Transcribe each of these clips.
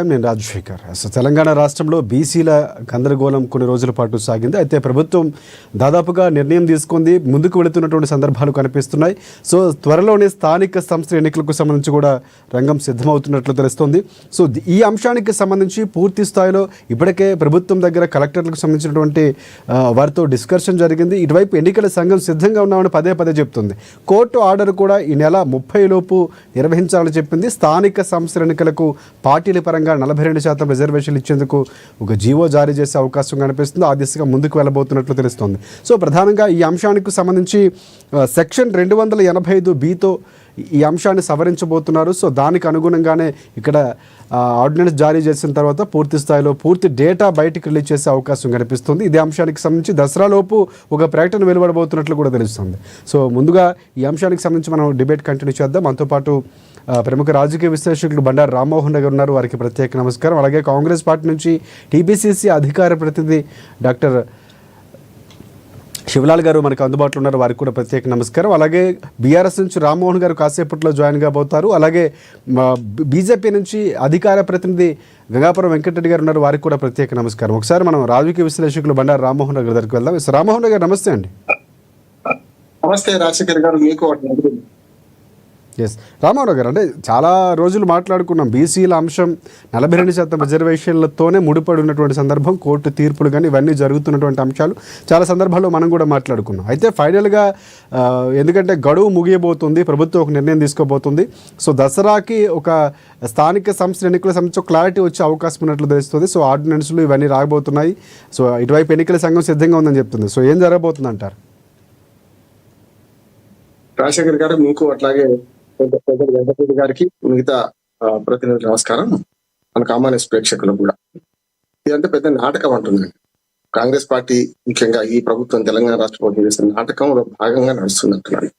నేను రాజశేఖర్. తెలంగాణ రాష్ట్రంలో బీసీల గందరగోళం కొన్ని రోజుల పాటు సాగింది. అయితే ప్రభుత్వం దాదాపుగా నిర్ణయం తీసుకుంది, ముందుకు వెళుతున్నటువంటి సందర్భాలు కనిపిస్తున్నాయి. సో త్వరలోనే స్థానిక సంస్థల ఎన్నికలకు సంబంధించి కూడా రంగం సిద్ధమవుతున్నట్లు తెలుస్తోంది. సో ఈ అంశానికి సంబంధించి పూర్తి స్థాయిలో ఇప్పటికే ప్రభుత్వం దగ్గర కలెక్టర్లకు సంబంధించినటువంటి వారితో డిస్కషన్ జరిగింది. ఇటువైపు ఎన్నికల సంఘం సిద్ధంగా ఉన్నామని పదే పదే చెప్తుంది. కోర్టు ఆర్డర్ కూడా ఈ నెల 30 లోపు నిర్వహించాలని చెప్పింది. స్థానిక సంస్థల ఎన్నికలకు పార్టీల పరంగా 42% రిజర్వేషన్లు ఇచ్చేందుకు ఒక జీవో జారీ చేసే అవకాశం కనిపిస్తుంది. ఆ దిశగా ముందుకు వెళ్ళబోతున్నట్లు తెలుస్తోంది. సో ప్రధానంగా ఈ అంశానికి సంబంధించి సెక్షన్ 285(b)తో ఈ అంశాన్ని సవరించబోతున్నారు. సో దానికి అనుగుణంగానే ఇక్కడ ఆర్డినెన్స్ జారీ చేసిన తర్వాత పూర్తి స్థాయిలో పూర్తి డేటా బయటకు రిలీజ్ చేసే అవకాశం కనిపిస్తుంది. ఇదే అంశానికి సంబంధించి దసరాలోపు ఒక ప్రకటన వెలువడబోతున్నట్లు కూడా తెలుస్తుంది. సో ముందుగా ఈ అంశానికి సంబంధించి మనం డిబేట్ కంటిన్యూ చేద్దాం. మనతో పాటు ప్రముఖ రాజకీయ విశ్లేషకులు బండారు రామ్మోహన్ గారు ఉన్నారు. వారికి ప్రత్యేక నమస్కారం. అలాగే కాంగ్రెస్ పార్టీ నుంచి టీపీసీసీ అధికార ప్రతినిధి డాక్టర్ శివలాల్ గారు మనకు అందుబాటులో ఉన్నారు. వారికి కూడా ప్రత్యేక నమస్కారం. అలాగే బీఆర్ఎస్ నుంచి రామ్మోహన్ గారు కాసేపట్లో జాయిన్ కాబోతారు. అలాగే బీజేపీ నుంచి అధికార ప్రతినిధి గంగాపురం వెంకటరెడ్డి గారు ఉన్నారు. వారికి కూడా ప్రత్యేక నమస్కారం. ఒకసారి మనం రాజకీయ విశ్లేషకులు బండారు రామ్మోహన్ గారి దగ్గరికి వెళ్దాం. రామ్మోహన్ గారు నమస్తే అండి. నమస్తే రాజశేఖర్ గారు, మీకు ఎస్ రామారావు గారు, అంటే చాలా రోజులు మాట్లాడుకున్నాం బీసీల అంశం 42% రిజర్వేషన్లతోనే ముడిపడి ఉన్నటువంటి సందర్భం, కోర్టు తీర్పులు కానీ ఇవన్నీ జరుగుతున్నటువంటి అంశాలు చాలా సందర్భాల్లో మనం కూడా మాట్లాడుకున్నాం. అయితే ఫైనల్గా ఎందుకంటే గడువు ముగియబోతుంది, ప్రభుత్వం ఒక నిర్ణయం తీసుకోబోతుంది. సో దసరాకి ఒక స్థానిక సంస్థల ఎన్నికల సంబంధించి క్లారిటీ వచ్చే అవకాశం ఉన్నట్లు తెలుస్తుంది. సో ఆర్డినెన్స్లు ఇవన్నీ రాబోతున్నాయి. సో ఇటువైపు ఎన్నికల సంఘం సిద్ధంగా ఉందని చెప్తుంది. సో ఏం జరగబోతుంది అంటారు? రాజశేఖర్ గారు, మీకు అట్లాగే వెంకటరెడ్డి గారికి, మిగతా ప్రతినిధులు నమస్కారం. మన కామన్ ప్రేక్షకులకు కూడా ఇదంతా పెద్ద నాటకం అంటుందండి. కాంగ్రెస్ పార్టీ ముఖ్యంగా ఈ ప్రభుత్వం తెలంగాణ రాష్ట్ర ప్రభుత్వం చేసిన నాటకంలో భాగంగా నడుస్తుంది అంటున్నాను.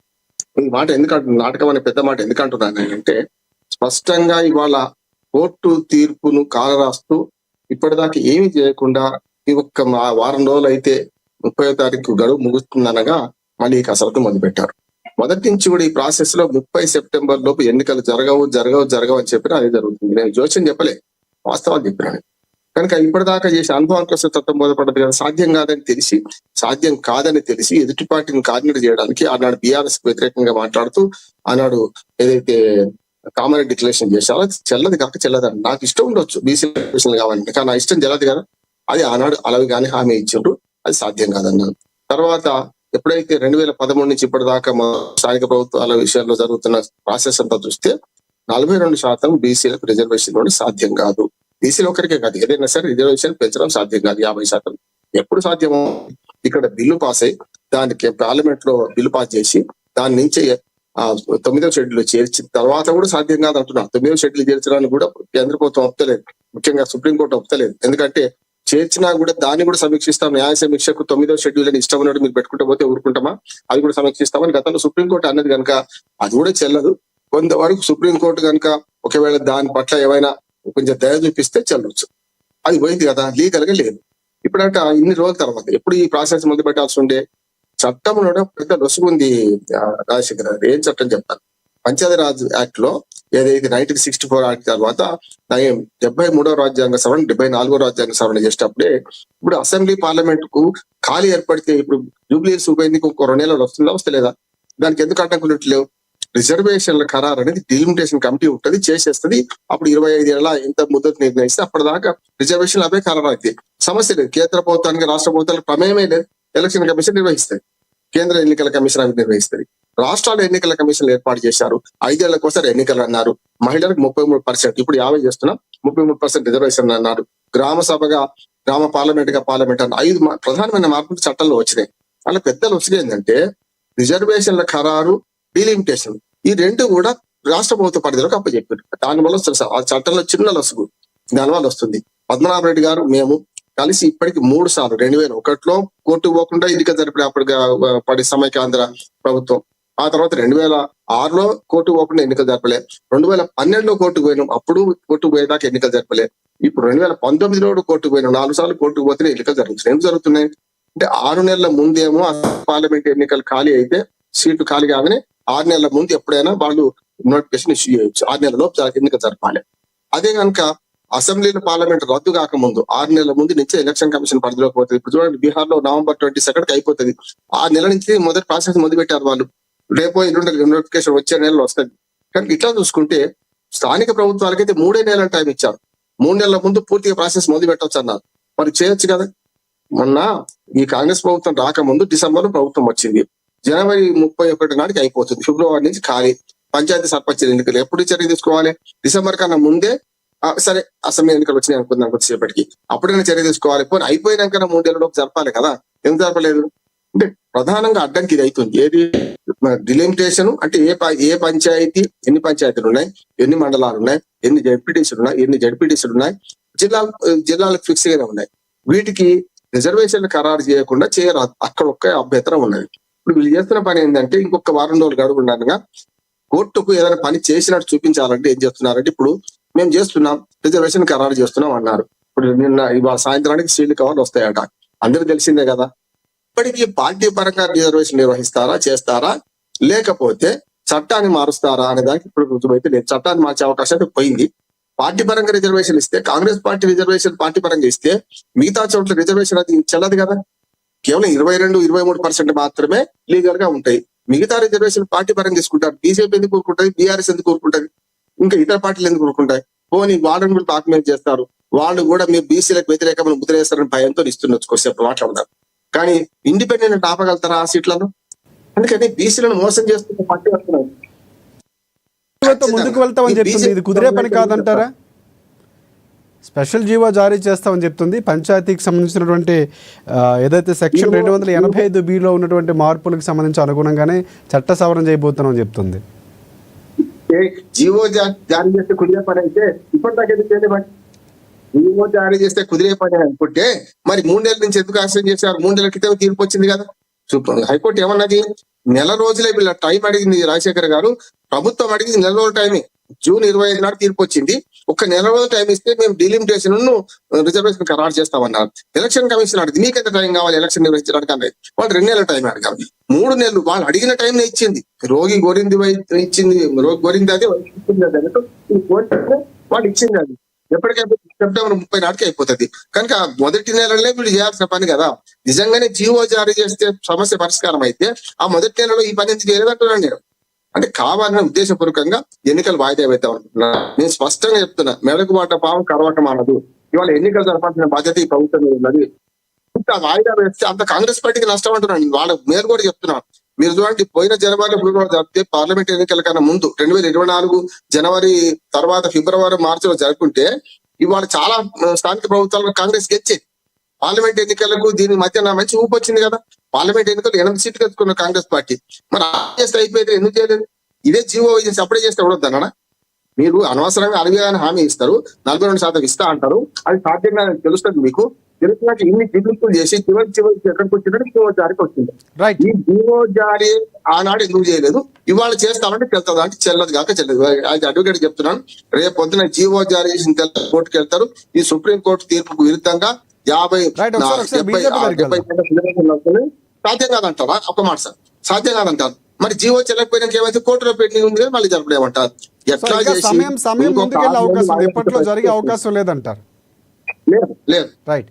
ఈ మాట ఎందుకంటున్నాను, నాటకం అనే పెద్ద మాట ఎందుకంటున్నాను అంటే, స్పష్టంగా ఇవాళ కోర్టు తీర్పును కాలరాస్తూ ఇప్పటిదాకా ఏమీ చేయకుండా ఈ ఒక్క వారం రోజులు అయితే 30వ తారీఖు గడువు ముగుస్తుందనగా మళ్ళీ ఈ కసరత్తు మొదలుపెట్టారు. మొదటి నుంచి కూడా ఈ ప్రాసెస్ లో 30 సెప్టెంబర్ లోపు ఎన్నికలు జరగవు అని చెప్పినా అదే జరుగుతుంది. నేను జోస్యం చెప్పలే, వాస్తవాలు చెప్పినాను. కనుక ఇప్పటిదాకా చేసే అనుభవం కోసం తత్వం బోధపడ్డది కదా. సాధ్యం కాదని తెలిసి ఎదుటి పార్టీని కార్డినేట్ చేయడానికి ఆనాడు బీఆర్ఎస్ వ్యతిరేకంగా మాట్లాడుతూ ఆనాడు ఏదైతే కామన్ డిక్లరేషన్ చేశారో అది చెల్లది కాక చెల్లదని. నాకు ఇష్టం ఉండొచ్చు బీసీ కావాలంటే, కానీ నా ఇష్టం చెల్లదు కదా. అది ఆనాడు అలవి కానీ హామీ ఇచ్చిండ్రు, అది సాధ్యం కాదన్నాను. తర్వాత ఎప్పుడైతే 2013 నుంచి ఇప్పటిదాకా స్థానిక ప్రభుత్వాల విషయాల్లో జరుగుతున్న ప్రాసెస్ అంతా చూస్తే 42% బీసీలకు రిజర్వేషన్ కూడా సాధ్యం కాదు. బీసీలు ఒకరికే కాదు, ఏదైనా సరే రిజర్వేషన్ పెంచడం సాధ్యం కాదు. 50% ఎప్పుడు సాధ్యమో ఇక్కడ బిల్లు పాస్ అయ్యి దానికి పార్లమెంట్ లో బిల్లు పాస్ చేసి దాని నుంచి 9వ షెడ్యూల్ చేర్చిన తర్వాత కూడా సాధ్యం కాదు అంటున్నారు. 9వ షెడ్యూల్ చేర్చడానికి కూడా కేంద్ర ప్రభుత్వం ఒప్పుతలేదు, ముఖ్యంగా సుప్రీంకోర్టు ఒప్పుతలేదు. ఎందుకంటే చేర్చినా కూడా దాన్ని కూడా సమీక్షిస్తాం, న్యాయ సమీక్షకు 9వ షెడ్యూల్ అని ఇష్టం ఉన్నట్టు మీరు పెట్టుకుంటే పోతే ఊరుకుంటామా, అది కూడా సమీక్షిస్తామని గతంలో సుప్రీంకోర్టు అన్నది కనుక అది కూడా చెల్లదు. కొంతవరకు సుప్రీంకోర్టు కనుక ఒకవేళ దాని పట్ల ఏమైనా కొంచెం దయ చూపిస్తే చెల్లొచ్చు. అది పోయింది కదా, లీగల్ గా లేదు. ఇప్పుడంట ఇన్ని రోజుల తర్వాత ఎప్పుడు ఈ ప్రాసెస్ మొదలు పెట్టాల్సి ఉండే, చట్టంలో పెద్ద లొసుగుంది రాజశేఖర్ గారు. ఏం చట్టం చెప్తాను, పంచాయతీరాజ్ యాక్ట్ లో ఏదైతే 1964 యాక్ట్ తర్వాత 73వ రాజ్యాంగ సవరణ 74వ రాజ్యాంగ సవరణ చేసేటప్పుడే ఇప్పుడు అసెంబ్లీ పార్లమెంట్ కు ఖాళీ ఏర్పడితే ఇప్పుడు జూబ్లీహిల్స్ ఉప ఎన్నిక ఇంకో 2 నెలలు వస్తుందా వస్తలేదా? దానికి ఎందుకు ఆటంకులు? రిజర్వేషన్ల ఖరారు అనేది డిలిమిటేషన్ కమిటీ ఉంటుంది, చేసేస్తుంది. అప్పుడు 25 ఏళ్ళ ఎంత ముద్దతు నిర్ణయిస్తే అప్పటిదాకా రిజర్వేషన్లు అవే ఖరారు అవుతాయి. సమస్య లేదు. కేంద్ర ప్రభుత్వానికి రాష్ట్ర ప్రభుత్వాలకు ప్రమేయమే లేదు. ఎలక్షన్ కమిషన్ నిర్వహిస్తుంది, కేంద్ర ఎన్నికల కమిషన్ అవి నిర్వహిస్తుంది. రాష్ట్రాల ఎన్నికల కమిషన్ ఏర్పాటు చేశారు. 5 ఏళ్లకోసారి ఎన్నికలు అన్నారు. మహిళలకు 33%, ఇప్పుడు 50 చేస్తున్నాం, 33% రిజర్వేషన్ అన్నారు. గ్రామ సభగా గ్రామ పార్లమెంట్ గా పార్లమెంట్ అన్న 5 ప్రధానమైన మార్పులు చట్టంలో వచ్చినాయి. అలా పెద్ద లొసుగు ఏంటంటే రిజర్వేషన్ల ఖరారు, డిలిమిటేషన్, ఈ రెండు కూడా రాష్ట్ర ప్రభుత్వ పరిధిలోకి అప్పచెప్పారు. దానివల్ల ఆ చట్టంలో చిన్న లొసుగు దానివల్ల వస్తుంది. పద్మనాభరెడ్డి గారు మేము కలిసి ఇప్పటికి 3 సార్లు 2001లో కోర్టుకు పోకుండా ఎన్నిక జరిపిన అప్పటి సమైక్యాంధ్ర ప్రభుత్వం. ఆ తర్వాత 2006లో కోర్టుకు పోకుండా ఎన్నికలు జరపలే. 2012లో కోర్టుకు పోయినాం, అప్పుడు కోర్టుకు పోయేదాకా ఎన్నికలు జరపలే. ఇప్పుడు 2019లో కోర్టుకు పోయినాం, 4 సార్లు కోర్టుకు పోతే ఎన్నికలు జరుగుతున్నాయి. ఏం జరుగుతున్నాయి అంటే 6 నెలల ముందేమో పార్లమెంట్ ఎన్నికలు ఖాళీ అయితే సీట్లు ఖాళీ కాగానే 6 నెలల ముందు ఎప్పుడైనా వాళ్ళు నోటిఫికేషన్ ఇష్యూ చేయొచ్చు. 6 నెలల లోపు ఎన్నికలు జరపాలి. అదే కనుక అసెంబ్లీలో పార్లమెంట్ రద్దు కాకముందు 6 నెలల ముందు నుంచి ఎలక్షన్ కమిషన్ పరిధిలోకి పోతుంది. ఇప్పుడు చూడండి, బీహార్ లో November 22 అయిపోతుంది. 6 నెలల నుంచి మొదటి ప్రాసెస్ మొదలు పెట్టారు వాళ్ళు. రేపో ఎల్లుండి నోటిఫికేషన్ వచ్చే నెలలో వస్తుంది. కానీ ఇట్లా చూసుకుంటే స్థానిక ప్రభుత్వాలకైతే 3 నెలల టైం ఇచ్చారు. 3 నెలల ముందు పూర్తిగా ప్రాసెస్ మొదలు పెట్టవచ్చు అన్నారు. మరి చేయొచ్చు కదా. మొన్న ఈ కాంగ్రెస్ ప్రభుత్వం రాకముందు డిసెంబర్ లో ప్రభుత్వం వచ్చింది. జనవరి 31 నాటికి అయిపోతుంది. ఫిబ్రవరి నుంచి ఖాళీ. పంచాయతీ సర్పంచ్ ఎన్నికలు ఎప్పుడు చర్య తీసుకోవాలి? డిసెంబర్ కన్నా ముందే. సరే, అసెంబ్లీ ఎన్నికలు వచ్చినాయి అనుకుందాం కొద్దిసేపటికి, అప్పుడైనా చర్య తీసుకోవాలి. పోనీ అయిపోయినాక 3 నెలలకు జరపాలి కదా. ఎందుకు జరపలేదు అంటే ప్రధానంగా అడ్డంకి ఇది అవుతుంది. ఏది డిలిమిటేషన్ అంటే ఏ పంచాయతీ, ఎన్ని పంచాయతీలు ఉన్నాయి, ఎన్ని మండలాలు ఉన్నాయి, ఎన్ని జడ్పీటీసీలు ఉన్నాయి, జిల్లాలకు ఫిక్స్ గానే ఉన్నాయి. వీటికి రిజర్వేషన్లు ఖరారు చేయకుండా చేయరాదు. అక్కడ ఒక్క అభ్యంతరం ఉన్నది. ఇప్పుడు వీళ్ళు చేస్తున్న పని ఏంటంటే ఇంకొక వారం రోజులు గడువుండగా కోర్టుకు ఏదైనా పని చేసినట్టు చూపించాలంటే ఏం చేస్తున్నారంటే, ఇప్పుడు మేము చేస్తున్నాం, రిజర్వేషన్ ఖరారు చేస్తున్నాం అన్నారు. ఇప్పుడు ఇవాళ సాయంత్రానికి సీల్డ్ కవర్లు వస్తాయట. అందరికి తెలిసిందే కదా. ఇప్పటికీ పార్టీ పరంగా రిజర్వేషన్ నిర్వహిస్తారా, చేస్తారా, లేకపోతే చట్టాన్ని మారుస్తారా అనే దానికి ఇప్పుడు రుజువైతే లేదు. చట్టాన్ని మార్చే అవకాశం అయితే పోయింది. పార్టీ పరంగా రిజర్వేషన్ ఇస్తే, కాంగ్రెస్ పార్టీ రిజర్వేషన్ పార్టీ పరంగా ఇస్తే మిగతా చోట్ల రిజర్వేషన్ అది చెల్లదు కదా. కేవలం 22-23% మాత్రమే లీగల్ గా ఉంటాయి. మిగతా రిజర్వేషన్ పార్టీ పరంగా తీసుకుంటారు. బీజేపీ ఎందుకు కూరుకుంటది, బీఆర్ఎస్ ఎందుకు కూరుకుంటది, ఇంకా ఇతర పార్టీలు ఎందుకు కూరుకుంటాయి? పోనీ వాళ్ళని కూడా డాక్యుమెంట్ చేస్తారు. వాళ్ళు కూడా మీరు బీసీలకు వ్యతిరేకమైన ముద్ర వేస్తారని భయంతో ఇస్తున్నచ్చు కొద్దిసేపు మాట్లాడతారు. కానీ ఇండిపెండెంట్ ఆపగలుగుతారా ఆ సీట్లను? అందుకని బీసీలను మోసం చేస్తున్న పార్టీ వస్తున్నారు. ముందుకు వెళ్తామని చెప్తుంది. ఇది కుదిరే పని కాదంటారా? స్పెషల్ జీవో జారీ చేస్తామని చెప్తుంది. పంచాయతీకి సంబంధించినటువంటి ఏదైతే సెక్షన్ 285B ఉన్నటువంటి మార్పులకు సంబంధించి అనుగుణంగానే చట్ట సవరణ చేయబోతున్నామని చెప్తుంది. జీవో జారీ చేస్తే కుదిరే పని అయితే ఇప్పటిదాకా చేయలేమండి. జీవో జారీ చేస్తే కుదిరే పని అనుకుంటే మరి 3 నెలల నుంచి ఎందుకు ఆశ్రయం చేశారు? 3 నెలల క్రితం తీర్పు వచ్చింది కదా. హైకోర్టు ఏమన్నది? నెల రోజులే వీళ్ళ టైం అడిగింది రాజశేఖర్ గారు. ప్రభుత్వం అడిగింది నెల రోజుల టైమే. జూన్ 25 నాడు తీర్పు వచ్చింది. ఒక నెల రోజులు టైం ఇస్తే మేము డిలిమిటేషన్ రిజర్వేషన్ ఖరారు చేస్తామన్నారు. ఎలక్షన్ కమిషన్ అడిగింది, మీకెంత టైం కావాలి ఎలక్షన్ నిర్వహించడానికి అన్నది. వాళ్ళు 2 నెలల టైం అడిగారు. 3 నెలలు వాళ్ళు అడిగిన టైం ఇచ్చింది. రోగి గోరింది ఇచ్చింది, రోగి గోరింది అది వాళ్ళు ఇచ్చింది. అది ఎప్పటికైపోతుంది? సెప్టెంబర్ 30 నాటికి అయిపోతుంది. కనుక మొదటి నెలలోనే వీళ్ళు చేయాల్సిన పని కదా. నిజంగానే జీవో జారీ చేస్తే సమస్య పరిష్కారం అయితే ఆ మొదటి నెలలో ఈ పని ఎందుకు చేయలేదంటున్నాను నేను. అంటే కావాలని ఉద్దేశపూర్వకంగా ఎన్నికలు వాయిదా వేద్దాం అనుకుంటున్నా. నేను స్పష్టంగా చెప్తున్నా, మెడకు బాట పాము కరవక మానదు. ఇవాళ ఎన్నికలు జరపాల్సిన బాధ్యత ఈ ప్రభుత్వం మీద ఉన్నది. ఇంత వాయిదా వేస్తే అంత కాంగ్రెస్ పార్టీకి నష్టం అంటున్నాను. వాళ్ళ మీరు కూడా చెప్తున్నాను. మీరు చూడండి, పోయిన జనవరి ఫిబ్రవరి జరిపితే పార్లమెంట్ ఎన్నికల కన్నా ముందు 2024 జనవరి తర్వాత ఫిబ్రవరి మార్చిలో జరుపుకుంటే ఇవాళ చాలా స్థానిక ప్రభుత్వాలను కాంగ్రెస్ గెలిచేది. పార్లమెంట్ ఎన్నికలకు దీని మధ్య మంచి ఊపు వచ్చింది కదా. పార్లమెంట్ ఎన్నికలు 8 సీట్లు తెచ్చుకున్న కాంగ్రెస్ పార్టీ. మరి చేస్తే అయిపోయింది, ఎందుకు చేయలేదు? ఇదే జీవో చేసి అప్పుడే చేస్తే ఎవడొద్దన్నా? మీరు అనవసరంగా అడిగాని హామీ ఇస్తారు, 42% ఇస్తా అంటారు. అది సాధ్యంగా తెలుస్తుంది మీకు. తెలుసుకున్నాక ఇన్ని దిగులు చేసి చివరికి ఎక్కడికి వచ్చిందంటే జీవో జారీకి వచ్చింది. ఈ జీవో జారీ ఆనాడు ఎందుకు చేయలేదు? ఇవాళ చేస్తామంటే చెల్తుందా అంటే చెల్లదు కాక చెల్లదు. అది అడ్వకేట్ చెప్తున్నాను. రేపు పొద్దున జీవో జారీ చేసిన కోర్టుకు వెళ్తారు. ఈ సుప్రీం కోర్టు తీర్పుకు విరుద్ధంగా 70 సాధ్యం కాదంటారా? ఒక మాట సార్, సాధ్యం కాదంటారు. మరి జీవో చెల్లకపోయినాక ఏమైతే కోర్టులో పెండింగ్ ఉంది కదా, మళ్ళీ జరపలేమంటారు. ఎట్లా ఇప్పట్లో జరిగే అవకాశం లేదంటారు. లేదు. రైట్.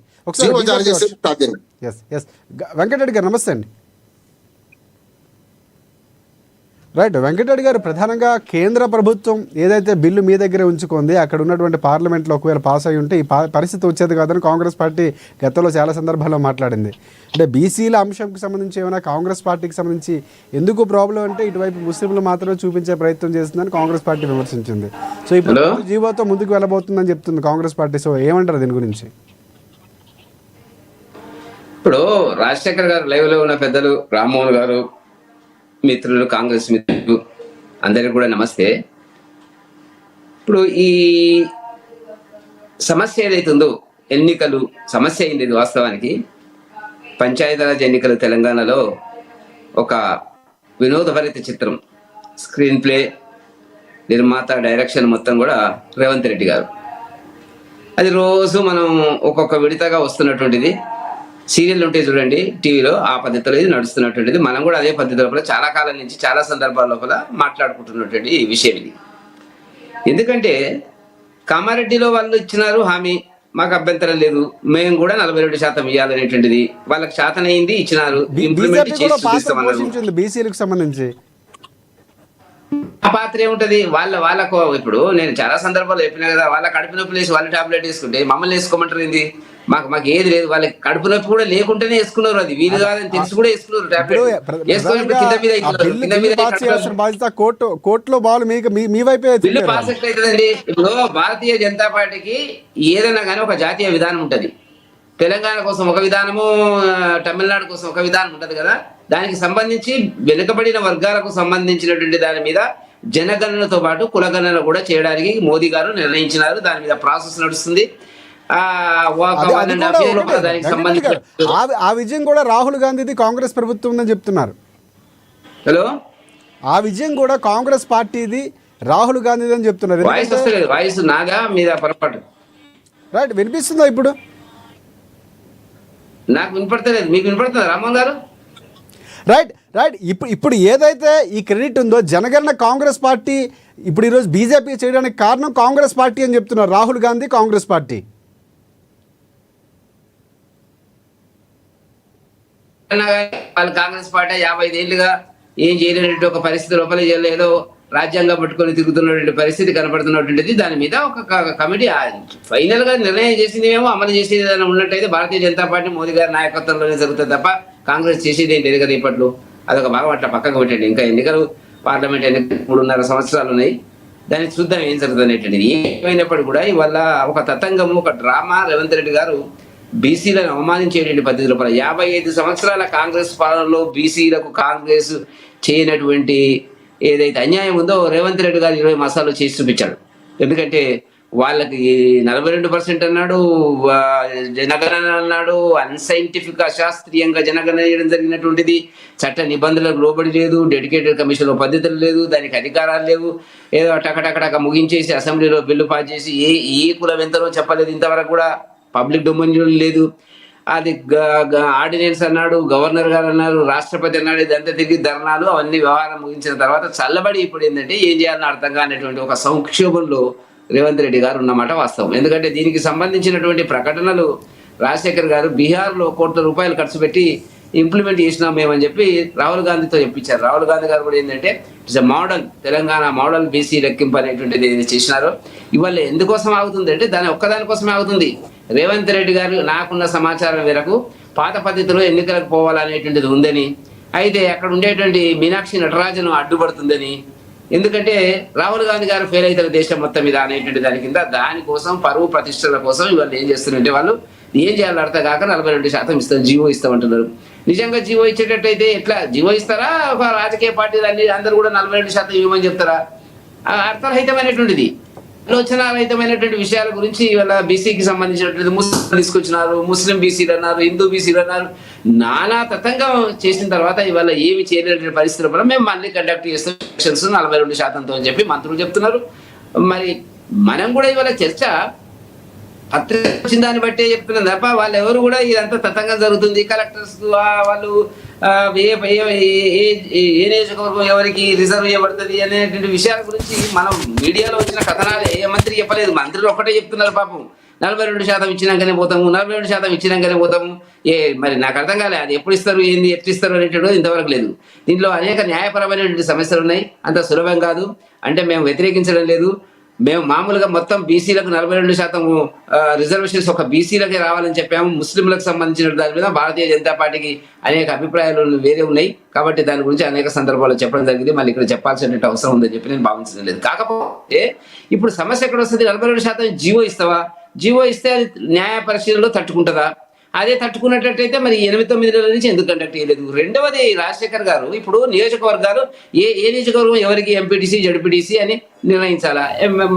వెంకటరెడ్డి గారు నమస్తే అండి. రైట్, వెంకటరెడ్డి గారు, ప్రధానంగా కేంద్ర ప్రభుత్వం ఏదైతే బిల్లు మీ దగ్గరే ఉంచుకుంది, అక్కడ ఉన్నటువంటి పార్లమెంట్లో ఒకవేళ పాస్ అయి ఉంటే ఈ పరిస్థితి వచ్చేది కాదని కాంగ్రెస్ పార్టీ గతంలో చాలా సందర్భాల్లో మాట్లాడింది. అంటే బీసీల అంశంకి సంబంధించి ఏమైనా కాంగ్రెస్ పార్టీకి సంబంధించి ఎందుకు ప్రాబ్లం అంటే ఇటువైపు ముస్లింలు మాత్రమే చూపించే ప్రయత్నం చేస్తుందని కాంగ్రెస్ పార్టీ విమర్శించింది. సో ఇప్పుడు జీవోతో ముందుకు వెళ్ళబోతుందని చెప్తుంది కాంగ్రెస్ పార్టీ. సో ఏమంటారు దీని గురించి? ఇప్పుడు రాజశేఖర్ గారు లైవ్ లో ఉన్న పెద్దలు, రామ్మోహన్ గారు, మిత్రులు, కాంగ్రెస్ మిత్రులు అందరికి కూడా నమస్తే. ఇప్పుడు ఈ సమస్య ఏదైతుందో ఎన్నికలు సమస్య అయింది. ఇది వాస్తవానికి పంచాయతీరాజ్ ఎన్నికలు తెలంగాణలో ఒక వినోదభరిత చిత్రం. స్క్రీన్ ప్లే, నిర్మాత, డైరెక్షన్ మొత్తం కూడా రేవంత్ రెడ్డి గారు. అది రోజు మనం ఒక్కొక్క విడతగా వస్తున్నటువంటిది. సీరియల్ ఉంటే చూడండి టీవీలో, ఆ పద్ధతిలో ఇది నడుస్తున్నటువంటిది. మనం కూడా అదే పద్ధతి లోపల చాలా కాలం నుంచి చాలా సందర్భాల లోపల మాట్లాడుకుంటున్నటువంటి విషయం ఇది. ఎందుకంటే కామారెడ్డిలో వాళ్ళు ఇచ్చినారు హామీ, మాకు అభ్యంతరం లేదు, మేము కూడా 42% ఇవ్వాలనేటువంటిది వాళ్ళకి శాతనైంది, ఇచ్చినారు, ఇంప్లిమెంట్ బీజేపీ చేసి కూడా పాత్ర చూపిస్తామన్నారు. పోషించింది బీసీలకు సంబంధించి. ఆ పాత్ర ఏముంటది, వాళ్ళకు ఇప్పుడు నేను చాలా సందర్భాలు చెప్పినా కదా, వాళ్ళ కడుపు నొప్పి లేసి వాళ్ళు టాబ్లెట్ వేసుకుంటే మమ్మల్ని వేసుకోమంటారు ఏంది? మాకు ఏది లేదు, వాళ్ళకి కడుపు నొప్పి కూడా లేకుంటేనే వేసుకున్నారు, అది వీలు కాదని తెలిసి కూడా వేసుకున్నారు టాబ్లెట్. వేసుకున్నప్పుడు కింద మీద బాధ్యత కోర్టులో బాలు మీ వైపే బిల్లు పాస్ అవుతుందండి. ఇప్పుడు భారతీయ జనతా పార్టీకి ఏదైనా కానీ ఒక జాతీయ విధానం ఉంటది. తెలంగాణ కోసం ఒక విధానము, తమిళనాడు కోసం ఒక విధానం ఉంటది కదా. దానికి సంబంధించి వెనుకబడిన వర్గాలకు సంబంధించినటువంటి దాని మీద జనగణనతో పాటు కులగణన కూడా చేయడానికి మోదీ గారు నిర్ణయించినారు. దాని మీద ప్రాసెస్ నడుస్తుంది. దానికి సంబంధించి ఆ విజయం కూడా రాహుల్ గాంధీది, కాంగ్రెస్ ప్రభుత్వం ఉందని చెప్తున్నారు. హలో, ఆ విజయం కూడా కాంగ్రెస్ పార్టీది, రాహుల్ గాంధీది అని చెప్తున్నారు. వాయిస్ వస్తలేదు, వాయిస్ నాగా మీద పొరపాటు. రైట్, వినిపిస్తుందా ఇప్పుడు? నాకు వినపడతలేదు, మీకు వినపడుతుందా రామ్మోహన్ గారు? రైట్ రైట్ ఇప్పుడు ఏదైతే ఈ క్రెడిట్ ఉందో జనగణన కాంగ్రెస్ పార్టీ ఇప్పుడు ఈరోజు బీజేపీ చేయడానికి కారణం కాంగ్రెస్ పార్టీ అని చెప్తున్నారు రాహుల్ గాంధీ, కాంగ్రెస్ పార్టీ. వాళ్ళు కాంగ్రెస్ పార్టీ 55 ఏళ్ళుగా ఏం చేయలేనటువంటి ఒక పరిస్థితి, లోపల ఏదో రాజ్యాంగం పట్టుకొని తిరుగుతున్నటువంటి పరిస్థితి కనపడుతున్నటువంటిది. దాని మీద ఒక కమిటీ ఫైనల్ గా నిర్ణయం చేసింది, ఏమో అమలు చేసేది ఏదైనా ఉన్నట్టయితే భారతీయ జనతా పార్టీ మోదీ గారి నాయకత్వంలోనే జరుగుతుంది తప్ప కాంగ్రెస్ చేసేది ఏంటి లేదు కదా. ఇప్పట్లో అదొక భాగం అట్లా పక్కకు పెట్టండి. ఇంకా ఎన్నికలు, పార్లమెంట్ ఎన్నికలు 3.5 సంవత్సరాలు ఉన్నాయి, దాన్ని చూద్దాం ఏం జరుగుతుంది అనేటువంటిది. ఏమైనప్పటికీ కూడా ఇవాళ ఒక తతంగము, ఒక డ్రామా. రేవంత్ రెడ్డి గారు బీసీలను అవమానించేటువంటి పద్ధతిలో 55 సంవత్సరాల కాంగ్రెస్ పాలనలో బీసీలకు కాంగ్రెస్ చేయనటువంటి ఏదైతే అన్యాయం ఉందో రేవంత్ రెడ్డి గారు 20 మాసాల్లో చేసి చూపించాడు. ఎందుకంటే వాళ్ళకి 42% అన్నాడు, జనగణన అన్నాడు, అన్సైంటిఫిక్ అశాస్త్రీయంగా జనగణన చేయడం జరిగినటువంటిది, చట్ట నిబంధనలకు లోబడి లేదు, డెడికేటెడ్ కమిషన్ పద్ధతులు లేదు, దానికి అధికారాలు లేవు, ఏదో టకటకటక ముగించేసి అసెంబ్లీలో బిల్లు పాస్ చేసి ఏ కులం ఎంతనో చెప్పలేదు, ఇంతవరకు కూడా పబ్లిక్ డొమైన్ లేదు. అది ఆర్డినెన్స్ అన్నాడు, గవర్నర్ గారు అన్నారు, రాష్ట్రపతి అన్నాడు, ఇదంతా తిరిగి ధర్నాలు, అవన్నీ వ్యవహారం ముగించిన తర్వాత చల్లబడి ఇప్పుడు ఏంటంటే ఏం చేయాలని అర్థం కానటువంటి ఒక సంక్షోభంలో రేవంత్ రెడ్డి గారు ఉన్నమాట వాస్తవం. ఎందుకంటే దీనికి సంబంధించినటువంటి ప్రకటనలు రాజశేఖర్ గారు బీహార్లో కోట్ల రూపాయలు ఖర్చు పెట్టి ఇంప్లిమెంట్ చేసినాం మేమని చెప్పి రాహుల్ గాంధీతో చెప్పించారు. రాహుల్ గాంధీ గారు కూడా ఏంటంటే it's a model, Telangana model BC లెక్కింపు అనేటువంటిది ఏది చేసినారో ఇవాళ ఎందుకోసం ఆగుతుంది అంటే దాని ఒక్కదానికోసమే ఆగుతుంది. రేవంత్ రెడ్డి గారు నాకున్న సమాచారం మేరకు పాత పద్ధతిలో ఎన్నికలకు పోవాలనేటువంటిది ఉందని, అయితే అక్కడ ఉండేటువంటి మీనాక్షి నటరాజను అడ్డుపడుతుందని, ఎందుకంటే రాహుల్ గాంధీ గారు ఫెయిల్ అవుతారు దేశం మొత్తం మీద అనేటువంటి దాని కింద, దానికోసం పరువు ప్రతిష్టల కోసం ఇవాళ ఏం చేస్తున్నారంటే వాళ్ళు ఏం చేయాలో అర్థం కాక 42% ఇస్తాం, జీవో ఇస్తామంటున్నారు. నిజంగా జీవో ఇచ్చేటట్టయితే ఎట్లా జీవో ఇస్తారా? ఒక రాజకీయ పార్టీలు అన్ని అందరూ కూడా 42% ఇవ్వమని చెప్తారా? అర్థరహితమైనటువంటిది, ఆలోచనారహితమైనటువంటి విషయాల గురించి ఇవాళ బీసీకి సంబంధించినటువంటి ముస్లిం తీసుకొచ్చినారు, ముస్లిం బీసీలు అన్నారు, హిందూ బీసీలు అన్నారు, నానా తతంగం చేసిన తర్వాత ఇవాళ ఏమి చేయలేనటువంటి పరిస్థితుల వల్ల మేము మళ్ళీ కండక్ట్ చేస్తాం ఎలక్షన్స్ 42%తో అని చెప్పి మంత్రులు చెప్తున్నారు. మరి మనం కూడా ఇవాళ చర్చ పత్రిక వచ్చిన దాన్ని బట్టే చెప్తున్నాం తప్ప వాళ్ళు ఎవరు కూడా ఇదంతా తతంగం జరుగుతుంది, కలెక్టర్స్ వాళ్ళు ఏ నియోజకవర్గం ఎవరికి రిజర్వ్ చేయబడుతుంది అనేటువంటి విషయాల గురించి మనం మీడియాలో వచ్చిన కథనాలు ఏ మంత్రి చెప్పలేదు. మంత్రులు ఒక్కటే చెప్తున్నారు పాపం, 42% ఇచ్చినాకనే పోతాము, 42% ఇచ్చినాకనే పోతాము. మరి నాకు అర్థం కాలే అది ఎప్పుడు ఇస్తారు, ఏంది, ఎట్లు ఇస్తారు అనేటువంటి ఇంతవరకు లేదు. దీంట్లో అనేక న్యాయపరమైనటువంటి సమస్యలు ఉన్నాయి, అంత సులభం కాదు. అంటే మేము వ్యతిరేకించడం లేదు, మేము మామూలుగా మొత్తం బీసీలకు 42% రిజర్వేషన్స్ ఒక బీసీలకే రావాలని చెప్పాము. ముస్లింలకు సంబంధించిన దాని మీద భారతీయ జనతా పార్టీకి అనేక అభిప్రాయాలు వేరే ఉన్నాయి కాబట్టి దాని గురించి అనేక సందర్భాల్లో చెప్పడం జరిగింది. మళ్ళీ ఇక్కడ చెప్పాల్సిన అవసరం ఉందని చెప్పి నేను భావించడం లేదు. కాకపోతే ఇప్పుడు సమస్య ఎక్కడ వస్తుంది? 42% జీవో ఇస్తావా? జీవో ఇస్తే అది న్యాయ పరిశీలనలో తట్టుకుంటుందా? అదే తట్టుకున్నట్టయితే మరి 8-9 నెలల నుంచి ఎందుకు కండక్ట్ చేయలేదు? రెండవది, రాజశేఖర్ గారు ఇప్పుడు నియోజకవర్గాలు ఏ నియోజకవర్గం ఎవరికి ఎంపీటీసీ జడ్పీటీసీ అని నిర్ణయించాలా,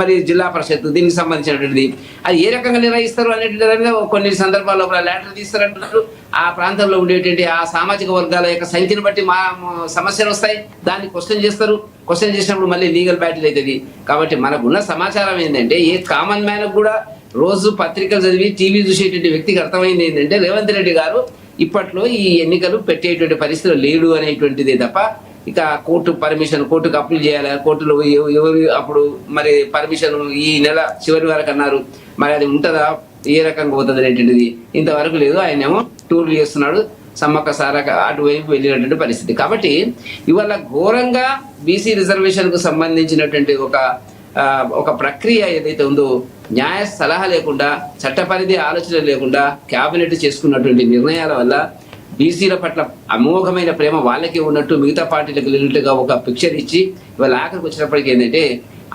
మరి జిల్లా పరిషత్ దీనికి సంబంధించినటువంటిది అది ఏ రకంగా నిర్ణయిస్తారు అనేటువంటి కొన్ని సందర్భాల్లో లెటర్ తీస్తారంటున్నారు. ఆ ప్రాంతంలో ఉండేటువంటి ఆ సామాజిక వర్గాల యొక్క సంఖ్యను బట్టి మా సమస్యలు వస్తాయి, దాన్ని క్వశ్చన్ చేస్తారు. క్వశ్చన్ చేసినప్పుడు మళ్ళీ లీగల్ బ్యాటిల్ అవుతుంది. కాబట్టి మనకున్న సమాచారం ఏంటంటే ఏ కామన్ మ్యాన్ కూడా రోజు పత్రికలు చదివి టీవీ చూసేటువంటి వ్యక్తికి అర్థమైంది ఏంటంటే రేవంత్ రెడ్డి గారు ఇప్పట్లో ఈ ఎన్నికలు పెట్టేటువంటి పరిస్థితులు లేడు అనేటువంటిదే తప్ప ఇక కోర్టు పర్మిషన్, కోర్టుకు అప్పీల్ చేయాలి, కోర్టులో ఎవరు అప్పుడు మరి పర్మిషన్ ఈ నెల చివరి వరకు అన్నారు, మరి అది ఉంటుందా, ఏ రకంగా పోతుంది అనేటువంటిది ఇంతవరకు లేదు. ఆయన ఏమో టూర్లు చేస్తున్నాడు, సమ్మక్క సారక అటువైపు వెళ్ళినటువంటి పరిస్థితి. కాబట్టి ఇవాళ ఘోరంగా బీసీ రిజర్వేషన్ కు సంబంధించినటువంటి ఒక ప్రక్రియ ఏదైతే ఉందో, న్యాయ సలహా లేకుండా, చట్టపరిధి ఆలోచన లేకుండా కేబినెట్ చేసుకున్నటువంటి నిర్ణయాల వల్ల బీసీల పట్ల అమోఘమైన ప్రేమ వాళ్ళకి ఉన్నట్టు మిగతా పార్టీలకు వెళ్ళినట్టుగా ఒక పిక్చర్ ఇచ్చి ఇవాళ ఆఖరికి వచ్చినప్పటికీ ఏంటంటే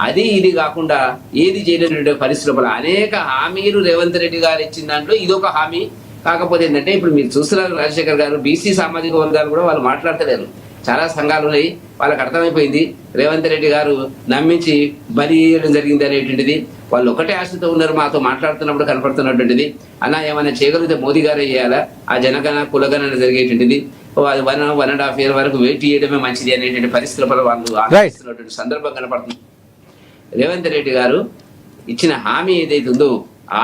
అది ఇది కాకుండా ఏది చేయలేనటువంటి పరిస్థితుల అనేక హామీలు రేవంత్ రెడ్డి గారు ఇచ్చిన దాంట్లో ఇదొక హామీ. కాకపోతే ఏంటంటే ఇప్పుడు మీరు చూస్తున్నారు రాజశేఖర్ గారు, బీసీ సామాజిక వర్గాలు కూడా వాళ్ళు మాట్లాడతలేరు. చాలా సంఘాలు ఉన్నాయి, వాళ్ళకి అర్థమైపోయింది రేవంత్ రెడ్డి గారు నమ్మించి బలి చేయడం జరిగింది అనేటువంటిది. వాళ్ళు ఒకటే ఆశతో ఉన్నారు, మాతో మాట్లాడుతున్నప్పుడు కనపడుతున్నటువంటిది. అన్న ఏమైనా చేయగలిగితే మోదీ గారే చేయాలా, ఆ జనగణ కులగణన జరిగేటువంటిది 1.5 year వరకు వెయిట్ చేయడమే మంచిది అనేటువంటి పరిస్థితుల వల్ల వాళ్ళు ఆలోచిస్తున్నటువంటి సందర్భం కనపడుతుంది. రేవంత్ రెడ్డి గారు ఇచ్చిన హామీ ఏదైతే ఉందో,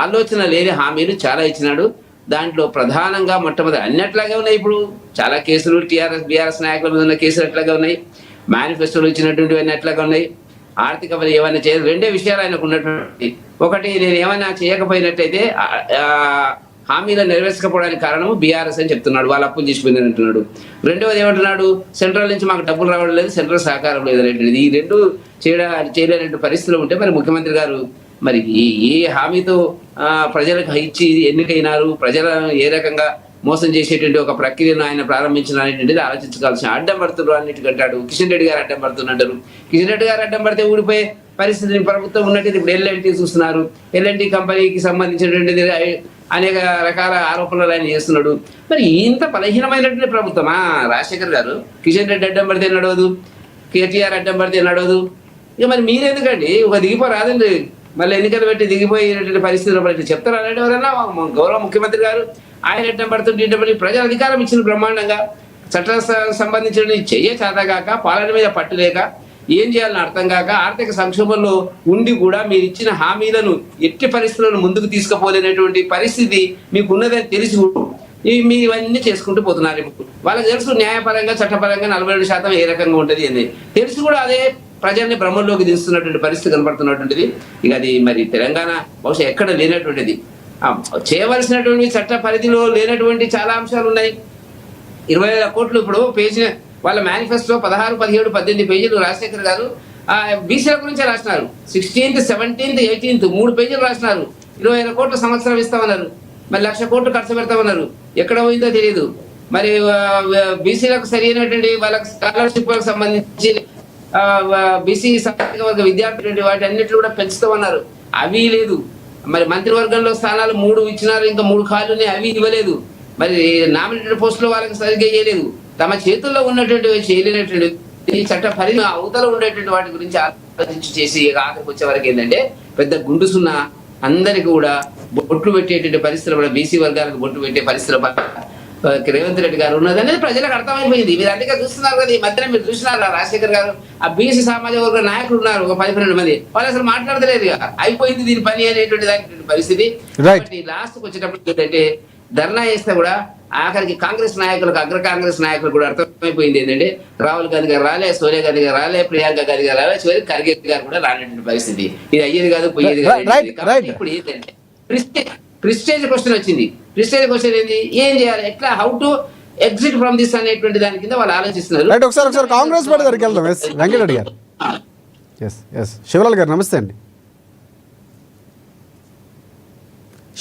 ఆలోచన లేని హామీలు చాలా ఇచ్చినాడు. దాంట్లో ప్రధానంగా మొట్టమొదటి అన్నట్లాగే ఉన్నాయి. ఇప్పుడు చాలా కేసులు టీఆర్ఎస్ బీఆర్ఎస్ నాయకుల మీద ఉన్న కేసులు అట్లాగే ఉన్నాయి, మేనిఫెస్టోలు ఇచ్చినటువంటివి అన్నీ అట్లాగే ఉన్నాయి. ఆర్థిక పని ఏమైనా చేయాలి, 2 విషయాలు ఆయనకు ఉన్నటువంటి. ఒకటి, నేను ఏమైనా చేయకపోయినట్టయితే హామీలు నెరవేర్చకపోవడానికి కారణం బీఆర్ఎస్ అని చెప్తున్నాడు, వాళ్ళు అప్పులు చేసిపోయిందని అంటున్నాడు. రెండవది ఏమంటున్నాడు, సెంట్రల్ నుంచి మాకు డబ్బులు రావడం లేదు, సెంట్రల్ సహకారం లేదు అనేటువంటిది. ఈ 2 చేయలేనటువంటి పరిస్థితులు ఉంటే మరి ముఖ్యమంత్రి గారు మరి ఏ హామీతో ప్రజలకు ఇచ్చి ఎన్నికైనారు, ప్రజలను ఏ రకంగా మోసం చేసేటువంటి ఒక ప్రక్రియను ఆయన ప్రారంభించిన అనేటువంటిది ఆలోచించుకోవాల్సిన. అడ్డం పడుతున్నారు అన్నిటికంటాడు. కిషన్ రెడ్డి గారు అడ్డం పడుతున్నట్టారు. కిషన్ రెడ్డి గారు అడ్డం పడితే ఊడిపోయే పరిస్థితిని ప్రభుత్వం ఉన్నట్టు ఇప్పుడు ఎల్ఎన్టీ చూస్తున్నారు. ఎల్ఎన్టీ కంపెనీకి సంబంధించినటువంటిది అనేక రకాల ఆరోపణలు ఆయన చేస్తున్నాడు. మరి ఇంత బలహీనమైనటువంటి ప్రభుత్వమా రాజశేఖర్ గారు? కిషన్ రెడ్డి అడ్డం పడితే నడవదు, కేటీఆర్ అడ్డం పడితే నడవదు, ఇక మరి మీరెందుకండి ఒక దిగిపోరాదండి? మళ్ళీ ఎన్నికలు పెట్టి దిగిపోయేటువంటి పరిస్థితులు పడి చెప్తారు అలాంటి ఎవరన్నా? గౌరవ ముఖ్యమంత్రి గారు ఆయన ఎట్టం పడుతుంటే ప్రజలు అధికారం ఇచ్చిన బ్రహ్మాండంగా, చట్టాలకు సంబంధించిన చేతగాక, పాలన మీద పట్టులేక, ఏం చేయాలని అర్థం కాక, ఆర్థిక సంక్షోభంలో ఉండి కూడా మీరు ఇచ్చిన హామీలను ఎట్టి పరిస్థితులను ముందుకు తీసుకుపోలేనటువంటి పరిస్థితి మీకు ఉన్నదని తెలిసి మీరు ఇవన్నీ చేసుకుంటూ పోతున్నారు. వాళ్ళకి తెలుసు న్యాయపరంగా చట్టపరంగా 47% ఏ రకంగా ఉంటుంది అని తెలిసి కూడా అదే ప్రజల్ని భ్రమంలోకి దిస్తున్నటువంటి పరిస్థితి కనపడుతున్నటువంటిది. ఇక అది మరి తెలంగాణ బహుశా ఎక్కడ లేనటువంటిది, చేయవలసినటువంటి చట్ట పరిధిలో లేనటువంటి చాలా అంశాలు ఉన్నాయి. 20,000 కోట్లు ఇప్పుడు పేజీ వాళ్ళ మేనిఫెస్టో 16, 17, 18 పేజీలు రాజశేఖర్ గారు బీసీల గురించే రాసినారు. 16th, 17th, 18th 3 పేజీలు రాసినారు. 20,000 కోట్ల సంవత్సరం ఇస్తామన్నారు, మరి 1,00,000 కోట్లు ఖర్చు పెడతామన్నారు. ఎక్కడ పోయిందో తెలియదు. మరి బీసీలకు సరైనటువంటి వాళ్ళకి స్కాలర్షిప్ సంబంధించి బీసీ సామాజిక వర్గ విద్యార్థులు వాటి అన్నిట్లు కూడా పెంచుతామన్నారు, అవి లేదు. మరి మంత్రివర్గంలో స్థానాలు 3 ఇచ్చినారు, ఇంకా 3 ఖాళీలు ఉన్నాయి, అవి ఇవ్వలేదు. మరి నామినేటెడ్ పోస్టులు వాళ్ళకి సరిగ్గా చేయలేదు. తమ చేతుల్లో ఉన్నటువంటి చేయలేనటువంటి ఈ చట్ట పరిధి అవతల ఉండేటువంటి వాటి గురించి ఆలోచించి చేసి ఆఖరికి వచ్చే వరకు ఏంటంటే పెద్ద గుండుసున్న అందరికి కూడా బొట్లు పెట్టేటువంటి పరిస్థితులు కూడా బీసీ వర్గాలకు బొట్లు పెట్టే పరిస్థితులు రేవంత్ రెడ్డి గారు ఉన్నది అనేది ప్రజలకు అర్థమైపోయింది. మీరు అందుకే చూస్తున్నారు కదా, ఈ మధ్యన మీరు చూసినారు రాజశేఖర్ గారు ఆ బీసీ సామాజిక వర్గ నాయకులు ఉన్నారు ఒక 10-12 మంది, వాళ్ళు అసలు మాట్లాడతలేదు. అయిపోయింది దీని పని అనేటువంటి దాని పరిస్థితి. లాస్ట్కి వచ్చేటప్పుడు ఏంటంటే ధర్నా చేస్తే కూడా ఆఖరికి కాంగ్రెస్ నాయకులకు, అగ్ర కాంగ్రెస్ నాయకులు కూడా అర్థమైపోయింది ఏంటంటే రాహుల్ గాంధీ గారు రాలే, సోనియా గాంధీ గారు రాలే, ప్రియాంక గాంధీ గారు రాలే, చివరికి ఖర్గే గారు కూడా రానటువంటి పరిస్థితి. ఇది అయ్యేది కాదు, పోయేది కాదు. ఇప్పుడు ఏంటంటే ప్రిస్టేజ్ క్వశ్చన్ వచ్చింది. ప్రిస్టేజ్ క్వశ్చన్ ఏంది, ఏం చేయాలి, ఎట్లా, how to exit from this అనేటువంటి దాని కింద వాళ్ళు ఆలోచిస్తున్నారు. ఒకసారి కాంగ్రెస్ పార్టీ దగ్గరికి వెళ్దాం. వెంకటరెడ్డి గారు, శివలాల్ గారు నమస్తే అండి.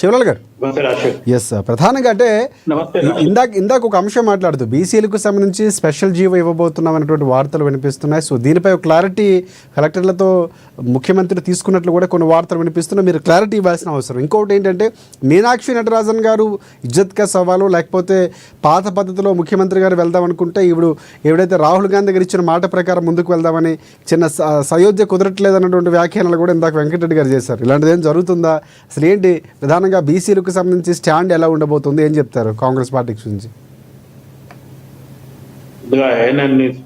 శివలాల్ గారు, ఎస్, ప్రధానంగా అంటే ఇందాక ఒక అంశం మాట్లాడుతూ బీసీలకు సంబంధించి స్పెషల్ జీవో ఇవ్వబోతున్నాం అనేటువంటి వార్తలు వినిపిస్తున్నాయి. సో దీనిపై ఒక క్లారిటీ కలెక్టర్లతో ముఖ్యమంత్రి తీసుకున్నట్లు కూడా కొన్ని వార్తలు వినిపిస్తున్నాయి. మీరు క్లారిటీ ఇవ్వాల్సిన అవసరం. ఇంకొకటి ఏంటంటే మీనాక్షి నటరాజన్ గారు ఇజ్జత్ కా సవాలు, లేకపోతే పాత పద్ధతిలో ముఖ్యమంత్రి గారు వెళ్దాం అనుకుంటే ఇప్పుడు ఎవడైతే రాహుల్ గాంధీ గారు ఇచ్చిన మాట ప్రకారం ముందుకు వెళ్దామని చిన్న సయోధ్య కుదరట్లేదు అన్నటువంటి వ్యాఖ్యానాలు కూడా ఇందాక వెంకటరెడ్డి గారు చేశారు. ఇలాంటిది ఏం జరుగుతుందా? అసలు ఏంటి ప్రధానంగా బీసీలకు సంబంధించి స్టాండ్ ఎలా ఉండబోతుంది, ఏం చెప్తారు కాంగ్రెస్ పార్టీ గురించి?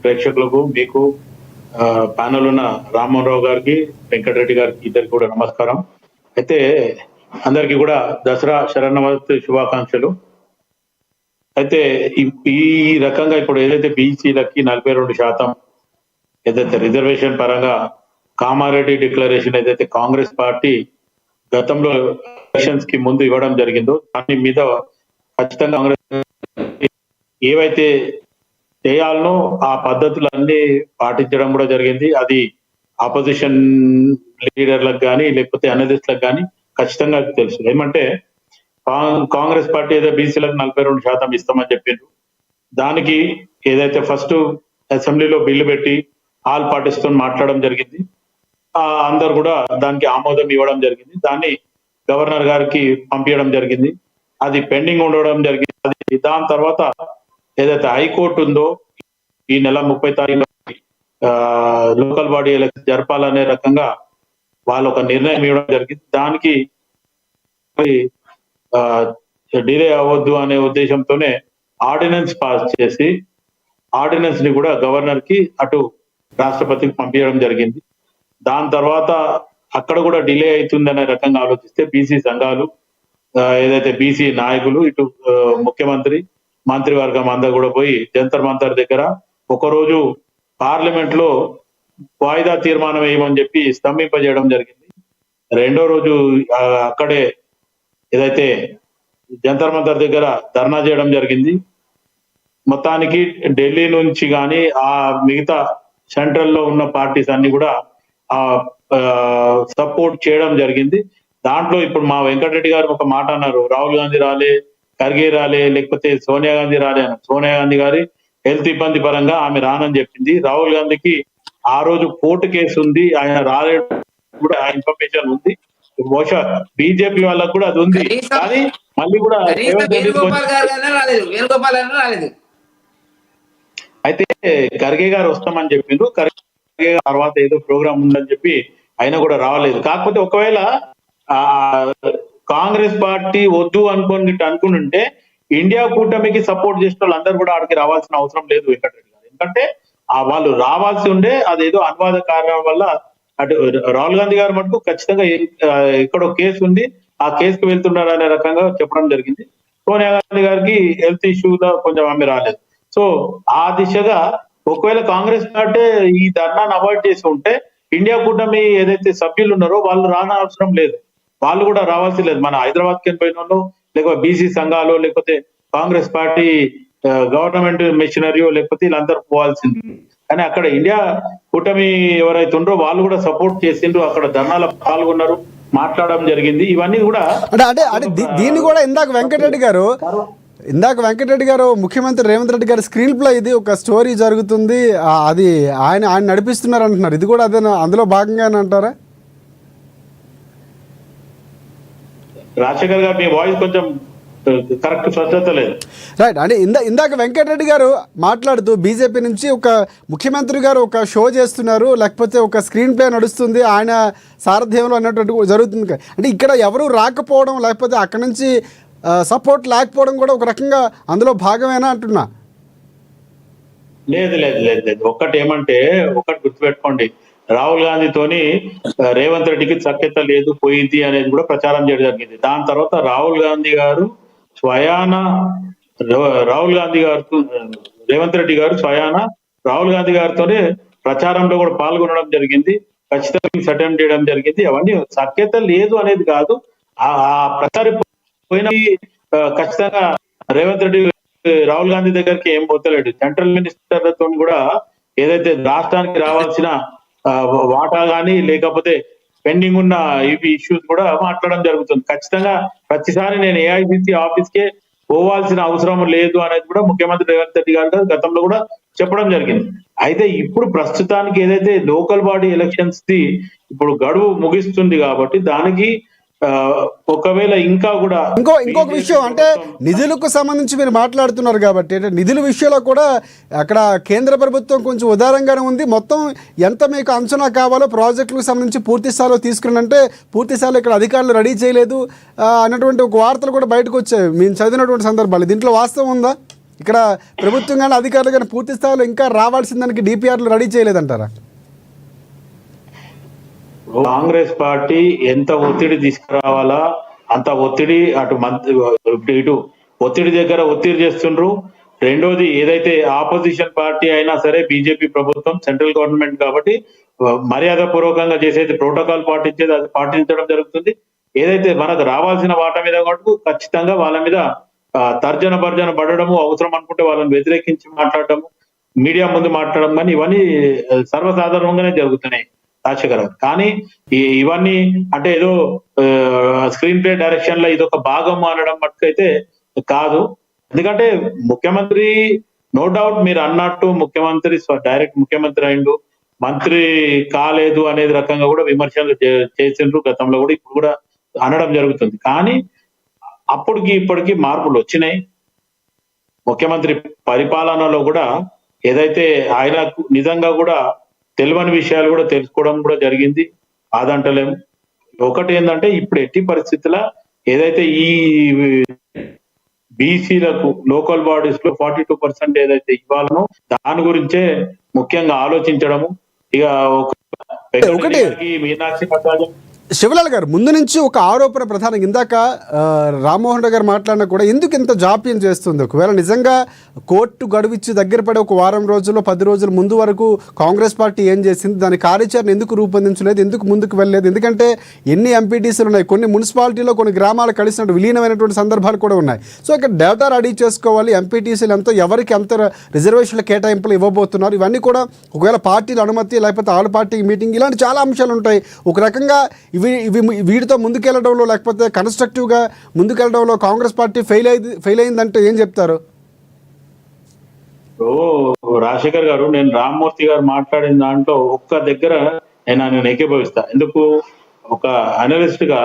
ప్రేక్షకులకు, మీకు ప్యానల్ ఉన్న రామ్మోహన్ రావు గారికి, వెంకటరెడ్డి గారికి ఇద్దరికి కూడా నమస్కారం. అయితే అందరికి కూడా దసరా శరన్నవరాత్రి శుభాకాంక్షలు. అయితే ఈ రకంగా ఇప్పుడు ఏదైతే బీసీలకి 42% ఏదైతే రిజర్వేషన్ పరంగా కామారెడ్డి డిక్లరేషన్ ఏదైతే కాంగ్రెస్ పార్టీ గతంలో ఎలక్షన్స్ కి ముందు ఇవ్వడం జరిగిందో దాని మీద ఖచ్చితంగా కాంగ్రెస్ ఏవైతే చేయాలనో ఆ పద్ధతులన్నీ పాటించడం కూడా జరిగింది. అది ఆపోజిషన్ లీడర్లకు కానీ లేకపోతే అనలిస్టులకు కానీ ఖచ్చితంగా తెలుసు. ఏమంటే కాంగ్రెస్ పార్టీ ఏదో బీసీలకు 42% ఇస్తామని చెప్పిండ్రు. దానికి ఏదైతే ఫస్ట్ అసెంబ్లీలో బిల్లు పెట్టి ఆల్ పార్టీస్ తో మాట్లాడడం జరిగింది. అందరు కూడా దానికి ఆమోదం ఇవ్వడం జరిగింది. దాన్ని గవర్నర్ గారికి పంపించడం జరిగింది. అది పెండింగ్ ఉండడం జరిగింది. అది దాని తర్వాత ఏదైతే హైకోర్టు ఉందో ఈ నెల 30 తారీఖు లోకల్ బాడీ ఎలక్షన్ జరపాలనే రకంగా వాళ్ళు ఒక నిర్ణయం ఇవ్వడం జరిగింది. దానికి డిలే అవ్వద్దు అనే ఉద్దేశంతోనే ఆర్డినెన్స్ పాస్ చేసి ఆర్డినెన్స్ ని కూడా గవర్నర్ కి అటు రాష్ట్రపతికి పంపించడం జరిగింది. దాని తర్వాత అక్కడ కూడా డిలే అవుతుందనే రకంగా ఆలోచిస్తే బీసీ సంఘాలు ఏదైతే బీసీ నాయకులు ఇటు ముఖ్యమంత్రి మంత్రివర్గం అందరూ కూడా పోయి జంతర్ మంతర్ దగ్గర ఒకరోజు పార్లమెంట్ లో వాయిదా తీర్మానం వేయమని చెప్పి స్తంభింపజేయడం జరిగింది. రెండో రోజు అక్కడే ఏదైతే జంతర్ మంతర్ దగ్గర ధర్నా చేయడం జరిగింది. మొత్తానికి ఢిల్లీ నుంచి కానీ ఆ మిగతా సెంట్రల్ లో ఉన్న పార్టీస్ అన్ని కూడా సపోర్ట్ చేయడం జరిగింది. దాంట్లో ఇప్పుడు మా వెంకటరెడ్డి గారు ఒక మాట అన్నారు, రాహుల్ గాంధీ రాలే, ఖర్గే రాలే, లేకపోతే సోనియా గాంధీ రాలే అన్నారు. సోనియా గాంధీ గారి హెల్త్ ఇబ్బంది పరంగా ఆమె రానని చెప్పింది. రాహుల్ గాంధీకి ఆ రోజు కోర్టు కేసు ఉంది, ఆయన రాలే కూడా ఆ ఇన్ఫర్మేషన్ ఉంది. బహుశా బీజేపీ వాళ్ళకు కూడా అది ఉంది. కానీ మళ్ళీ కూడా అయితే ఖర్గే గారు వస్తామని చెప్పిండ్రు. ఖర్గే తర్వాత ఏదో ప్రోగ్రామ్ ఉందని చెప్పి ఆయన కూడా రావలేదు. కాకపోతే ఒకవేళ కాంగ్రెస్ పార్టీ వద్దు అనుకుంటుంటే ఇండియా కూటమికి సపోర్ట్ చేసిన వాళ్ళందరూ కూడా ఆడికి రావాల్సిన అవసరం లేదు వెంకటరెడ్డి గారు. ఎందుకంటే వాళ్ళు రావాల్సి ఉండే, అదేదో అనువాద కారణం వల్ల అటు రాహుల్ గాంధీ గారు మటుకు ఖచ్చితంగా ఇక్కడ కేసు ఉంది, ఆ కేసుకు వెళ్తున్నారు అనే రకంగా చెప్పడం జరిగింది. సోనియా గాంధీ గారికి హెల్త్ ఇష్యూలో కొంచెం ఆమె రాలేదు. సో ఆ దిశగా ఒకవేళ కాంగ్రెస్ పార్టీ ఈ ధర్నాను అవాయిడ్ చేసి ఉంటే ఇండియా కూటమి ఏదైతే సభ్యులు ఉన్నారో వాళ్ళు రానవసరం లేదు, వాళ్ళు కూడా రావాల్సి లేదు. మన హైదరాబాద్ కి పోయిన వాళ్ళు, లేకపోతే బీసీ సంఘాలు, లేకపోతే కాంగ్రెస్ పార్టీ గవర్నమెంట్ మెషినరీ, లేకపోతే వీళ్ళందరూ పోవాల్సింది. కానీ అక్కడ ఇండియా కూటమి ఎవరైతే ఉండ్రో వాళ్ళు కూడా సపోర్ట్ చేసిండ్రు, అక్కడ ధర్నాలో పాల్గొన్నారు, మాట్లాడడం జరిగింది. ఇవన్నీ కూడా అంటే దీన్ని కూడా ఇందాక వెంకటరెడ్డి గారు ముఖ్యమంత్రి రేవంత్ రెడ్డి గారు స్క్రీన్ ప్లే ఇది ఒక స్టోరీ జరుగుతుంది, అది ఆయన నడిపిస్తున్నారు అంటున్నారు. ఇది కూడా అదే అందులో భాగంగానే అంటారా? రాజశేఖర్ గారు మీ వాయిస్ కొంచెం కరెక్ట్ స్వచ్ఛత లేదు. రైట్. అంటే ఇందాక వెంకటరెడ్డి గారు మాట్లాడుతూ బీజేపీ నుంచి ఒక ముఖ్యమంత్రి గారు ఒక షో చేస్తున్నారు, లేకపోతే ఒక స్క్రీన్ ప్లే నడుస్తుంది ఆయన సారథ్యంలో అన్నట్టు జరుగుతుంది. అంటే ఇక్కడ ఎవరు రాకపోవడం, లేకపోతే అక్కడి నుంచి సపోర్ట్ లేకపోవడం కూడా ఒక రకంగా అందులో భాగమేనా అంటున్నా? లేదు లేదు లేదు లేదు ఒకటి ఏమంటే ఒకటి గుర్తుపెట్టుకోండి, రాహుల్ గాంధీతోని రేవంత్ రెడ్డికి సఖ్యత లేదు, పోయింది అనేది కూడా ప్రచారం చేయడం జరిగింది. దాని తర్వాత రాహుల్ గాంధీ గారు స్వయాన రేవంత్ రెడ్డి గారు స్వయాన రాహుల్ గాంధీ గారితోనే ప్రచారంలో కూడా పాల్గొనడం జరిగింది, ఖచ్చితంగా అటెండ్ చేయడం జరిగింది. అవన్నీ సఖ్యత లేదు అనేది కాదు, ఆ ప్రచారం పోయిన ఖచ్చితంగా రేవంత్ రెడ్డి రాహుల్ గాంధీ దగ్గరికి ఏం పోతలేడు. సెంట్రల్ మినిస్టర్లతో కూడా ఏదైతే రాష్ట్రానికి రావాల్సిన వాటా కానీ లేకపోతే పెండింగ్ ఉన్న ఇవి ఇష్యూస్ కూడా మాట్లాడడం జరుగుతుంది. ఖచ్చితంగా ప్రతిసారి నేను ఏఐసిసి ఆఫీస్కే పోవాల్సిన అవసరం లేదు అనేది కూడా ముఖ్యమంత్రి రేవంత్ రెడ్డి గారు గతంలో కూడా చెప్పడం జరిగింది. అయితే ఇప్పుడు ప్రస్తుతానికి ఏదైతే లోకల్ బాడీ ఎలక్షన్స్ ది ఇప్పుడు గడువు ముగిస్తుంది కాబట్టి దానికి ఒకవేళ ఇంకా కూడా ఇంకొక విషయం అంటే నిధులకు సంబంధించి మీరు మాట్లాడుతున్నారు కాబట్టి, అంటే నిధుల విషయంలో కూడా అక్కడ కేంద్ర ప్రభుత్వం కొంచెం ఉదారంగానే ఉంది. మొత్తం ఎంత మీకు అంచనా కావాలో ప్రాజెక్టులకు సంబంధించి పూర్తి స్థాయిలో తీసుకున్నంటే పూర్తి స్థాయిలో ఇక్కడ అధికారులు రెడీ చేయలేదు అన్నటువంటి ఒక వార్తలు కూడా బయటకు వచ్చాయి మేము చదివినటువంటి సందర్భాలు. దీంట్లో వాస్తవం ఉందా? ఇక్కడ ప్రభుత్వం కానీ అధికారులు కానీ పూర్తి స్థాయిలో ఇంకా రావాల్సిన దానికి డిపిఆర్లు రెడీ చేయలేదంటారా? కాంగ్రెస్ పార్టీ ఎంత ఒత్తిడి తీసుకురావాలా అంత ఒత్తిడి అటు ఇటు ఒత్తిడి దగ్గర ఒత్తిడి చేస్తుండ్రు. రెండోది ఏదైతే ఆపోజిషన్ పార్టీ అయినా సరే బీజేపీ ప్రభుత్వం సెంట్రల్ గవర్నమెంట్ కాబట్టి మర్యాద పూర్వకంగా చేసేది ప్రోటోకాల్ పాటించేది అది పాటించడం జరుగుతుంది. ఏదైతే మనకు రావాల్సిన వాటా మీద మటుకు ఖచ్చితంగా వాళ్ళ మీద తర్జన భర్జన పడడము, అవసరం అనుకుంటే వాళ్ళని వ్యతిరేకించి మాట్లాడటము, మీడియా ముందు మాట్లాడడం కానీ ఇవన్నీ సర్వసాధారణంగానే జరుగుతున్నాయి రాజశేఖర్. కానీ ఇవన్నీ అంటే ఏదో స్క్రీన్ ప్లే డైరెక్షన్ లో ఇదొక భాగం అనడం మటుకైతే కాదు. ఎందుకంటే ముఖ్యమంత్రి నో డౌట్ మీరు అన్నట్టు ముఖ్యమంత్రి డైరెక్ట్ ముఖ్యమంత్రి అయిండు, మంత్రి కాలేదు అనేది రకంగా కూడా విమర్శలు చేసిండ్రు గతంలో కూడా, ఇప్పుడు కూడా అనడం జరుగుతుంది. కానీ అప్పటికి ఇప్పటికి మార్పులు వచ్చినాయి. ముఖ్యమంత్రి పరిపాలనలో కూడా ఏదైతే ఆయనకు నిజంగా కూడా తెలియని విషయాలు కూడా తెలుసుకోవడం కూడా జరిగింది, అదంటలేము. ఒకటి ఏంటంటే ఇప్పుడు ఎట్టి పరిస్థితుల ఏదైతే ఈ బీసీలకు లోకల్ బాడీస్ లో 42% ఏదైతే ఇవ్వాలనో దాని గురించే ముఖ్యంగా ఆలోచించడము. ఇక ఒకటి మీనాక్షి పట్టాలి శివలాల్ గారు ముందు నుంచి ఒక ఆరోపణ ప్రధానంగా ఇందాక రామ్మోహన్ రావు గారు మాట్లాడినా కూడా ఎందుకు ఇంత జాప్యం చేస్తుంది? ఒకవేళ నిజంగా కోర్టు గడువిచ్చి దగ్గర పడే ఒక వారం రోజుల్లో 10 రోజుల ముందు వరకు కాంగ్రెస్ పార్టీ ఏం చేసింది, దాని కార్యాచరణ ఎందుకు రూపొందించలేదు, ఎందుకు ముందుకు వెళ్ళలేదు? ఎందుకంటే ఎన్ని ఎంపీటీసీలు ఉన్నాయి, కొన్ని మున్సిపాలిటీలో కొన్ని గ్రామాలు కలిసినట్టు విలీనమైనటువంటి సందర్భాలు కూడా ఉన్నాయి. సో ఇక్కడ డేటా రెడీ చేసుకోవాలి, ఎంపీటీసీలు ఎంతో, ఎవరికి ఎంత రిజర్వేషన్ల కేటాయింపులు ఇవ్వబోతున్నారు, ఇవన్నీ కూడా ఒకవేళ పార్టీల అనుమతి లేకపోతే ఆల్ పార్టీ మీటింగ్ ఇలాంటి చాలా అంశాలు ఉంటాయి. ఒక రకంగా వీటితో ముందుకెళ్లడంలో లేకపోతే కన్స్ట్రక్టివ్గా ముందుకెళ్లడంలో కాంగ్రెస్ పార్టీ ఫెయిల్ అయిందంటే ఏం చెప్తారు? రాజశేఖర్ గారు, నేను రామ్మూర్తి గారు మాట్లాడిన దాంట్లో ఒక్క దగ్గర నేను ఏకీభవిస్తా. ఎందుకు ఒక అనలిస్ట్ గా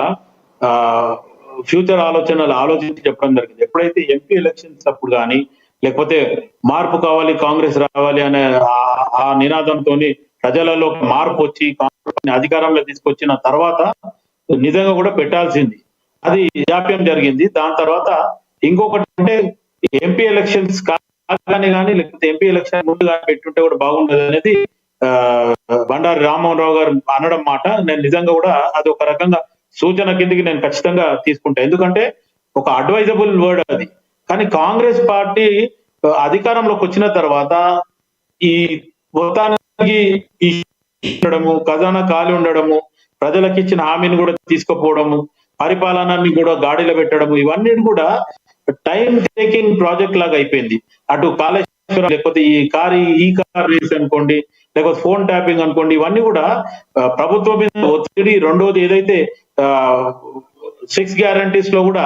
ఫ్యూచర్ ఆలోచనలు ఆలోచించి చెప్పడం జరిగింది. ఎప్పుడైతే ఎంపీ ఎలక్షన్స్ అప్పుడు కానీ లేకపోతే మార్పు కావాలి, కాంగ్రెస్ రావాలి అనే ఆ నినాదంతో ప్రజలలో మార్పు వచ్చి కాంగ్రెస్ అధికారంలో తీసుకొచ్చిన తర్వాత నిజంగా కూడా పెట్టాల్సింది, అది జాప్యం జరిగింది. దాని తర్వాత ఇంకొకటి అంటే ఎంపీ ఎలక్షన్స్ కాగానే కానీ లేకపోతే ఎంపీ ఎలక్షన్ ముందు కానీ పెట్టుంటే కూడా బాగుండదు అనేది బండారి రామ్మోహన్ రావు గారు అనడం మాట నేను నిజంగా కూడా అది ఒక రకంగా సూచన కిందకి నేను ఖచ్చితంగా తీసుకుంటా. ఎందుకంటే ఒక అడ్వైజబుల్ వర్డ్ అది. కానీ కాంగ్రెస్ పార్టీ అధికారంలోకి వచ్చిన తర్వాత ఈ మొత్తానికి ఉండడము, ఖజానా ఖాళీ ఉండడము, ప్రజలకు ఇచ్చిన హామీని కూడా తీసుకుపోవడము, పరిపాలనని కూడా గాడిలో పెట్టడము, ఇవన్నీ కూడా టైం టేకింగ్ ప్రాజెక్ట్ లాగా అయిపోయింది. అటు కాళేశ్వరం లేకపోతే ఈ కార్ రేస్ అనుకోండి, లేకపోతే ఫోన్ ట్యాపింగ్ అనుకోండి, ఇవన్నీ కూడా ప్రభుత్వం మీద ఒత్తిడి. రెండోది ఏదైతే 6 గ్యారంటీస్ లో కూడా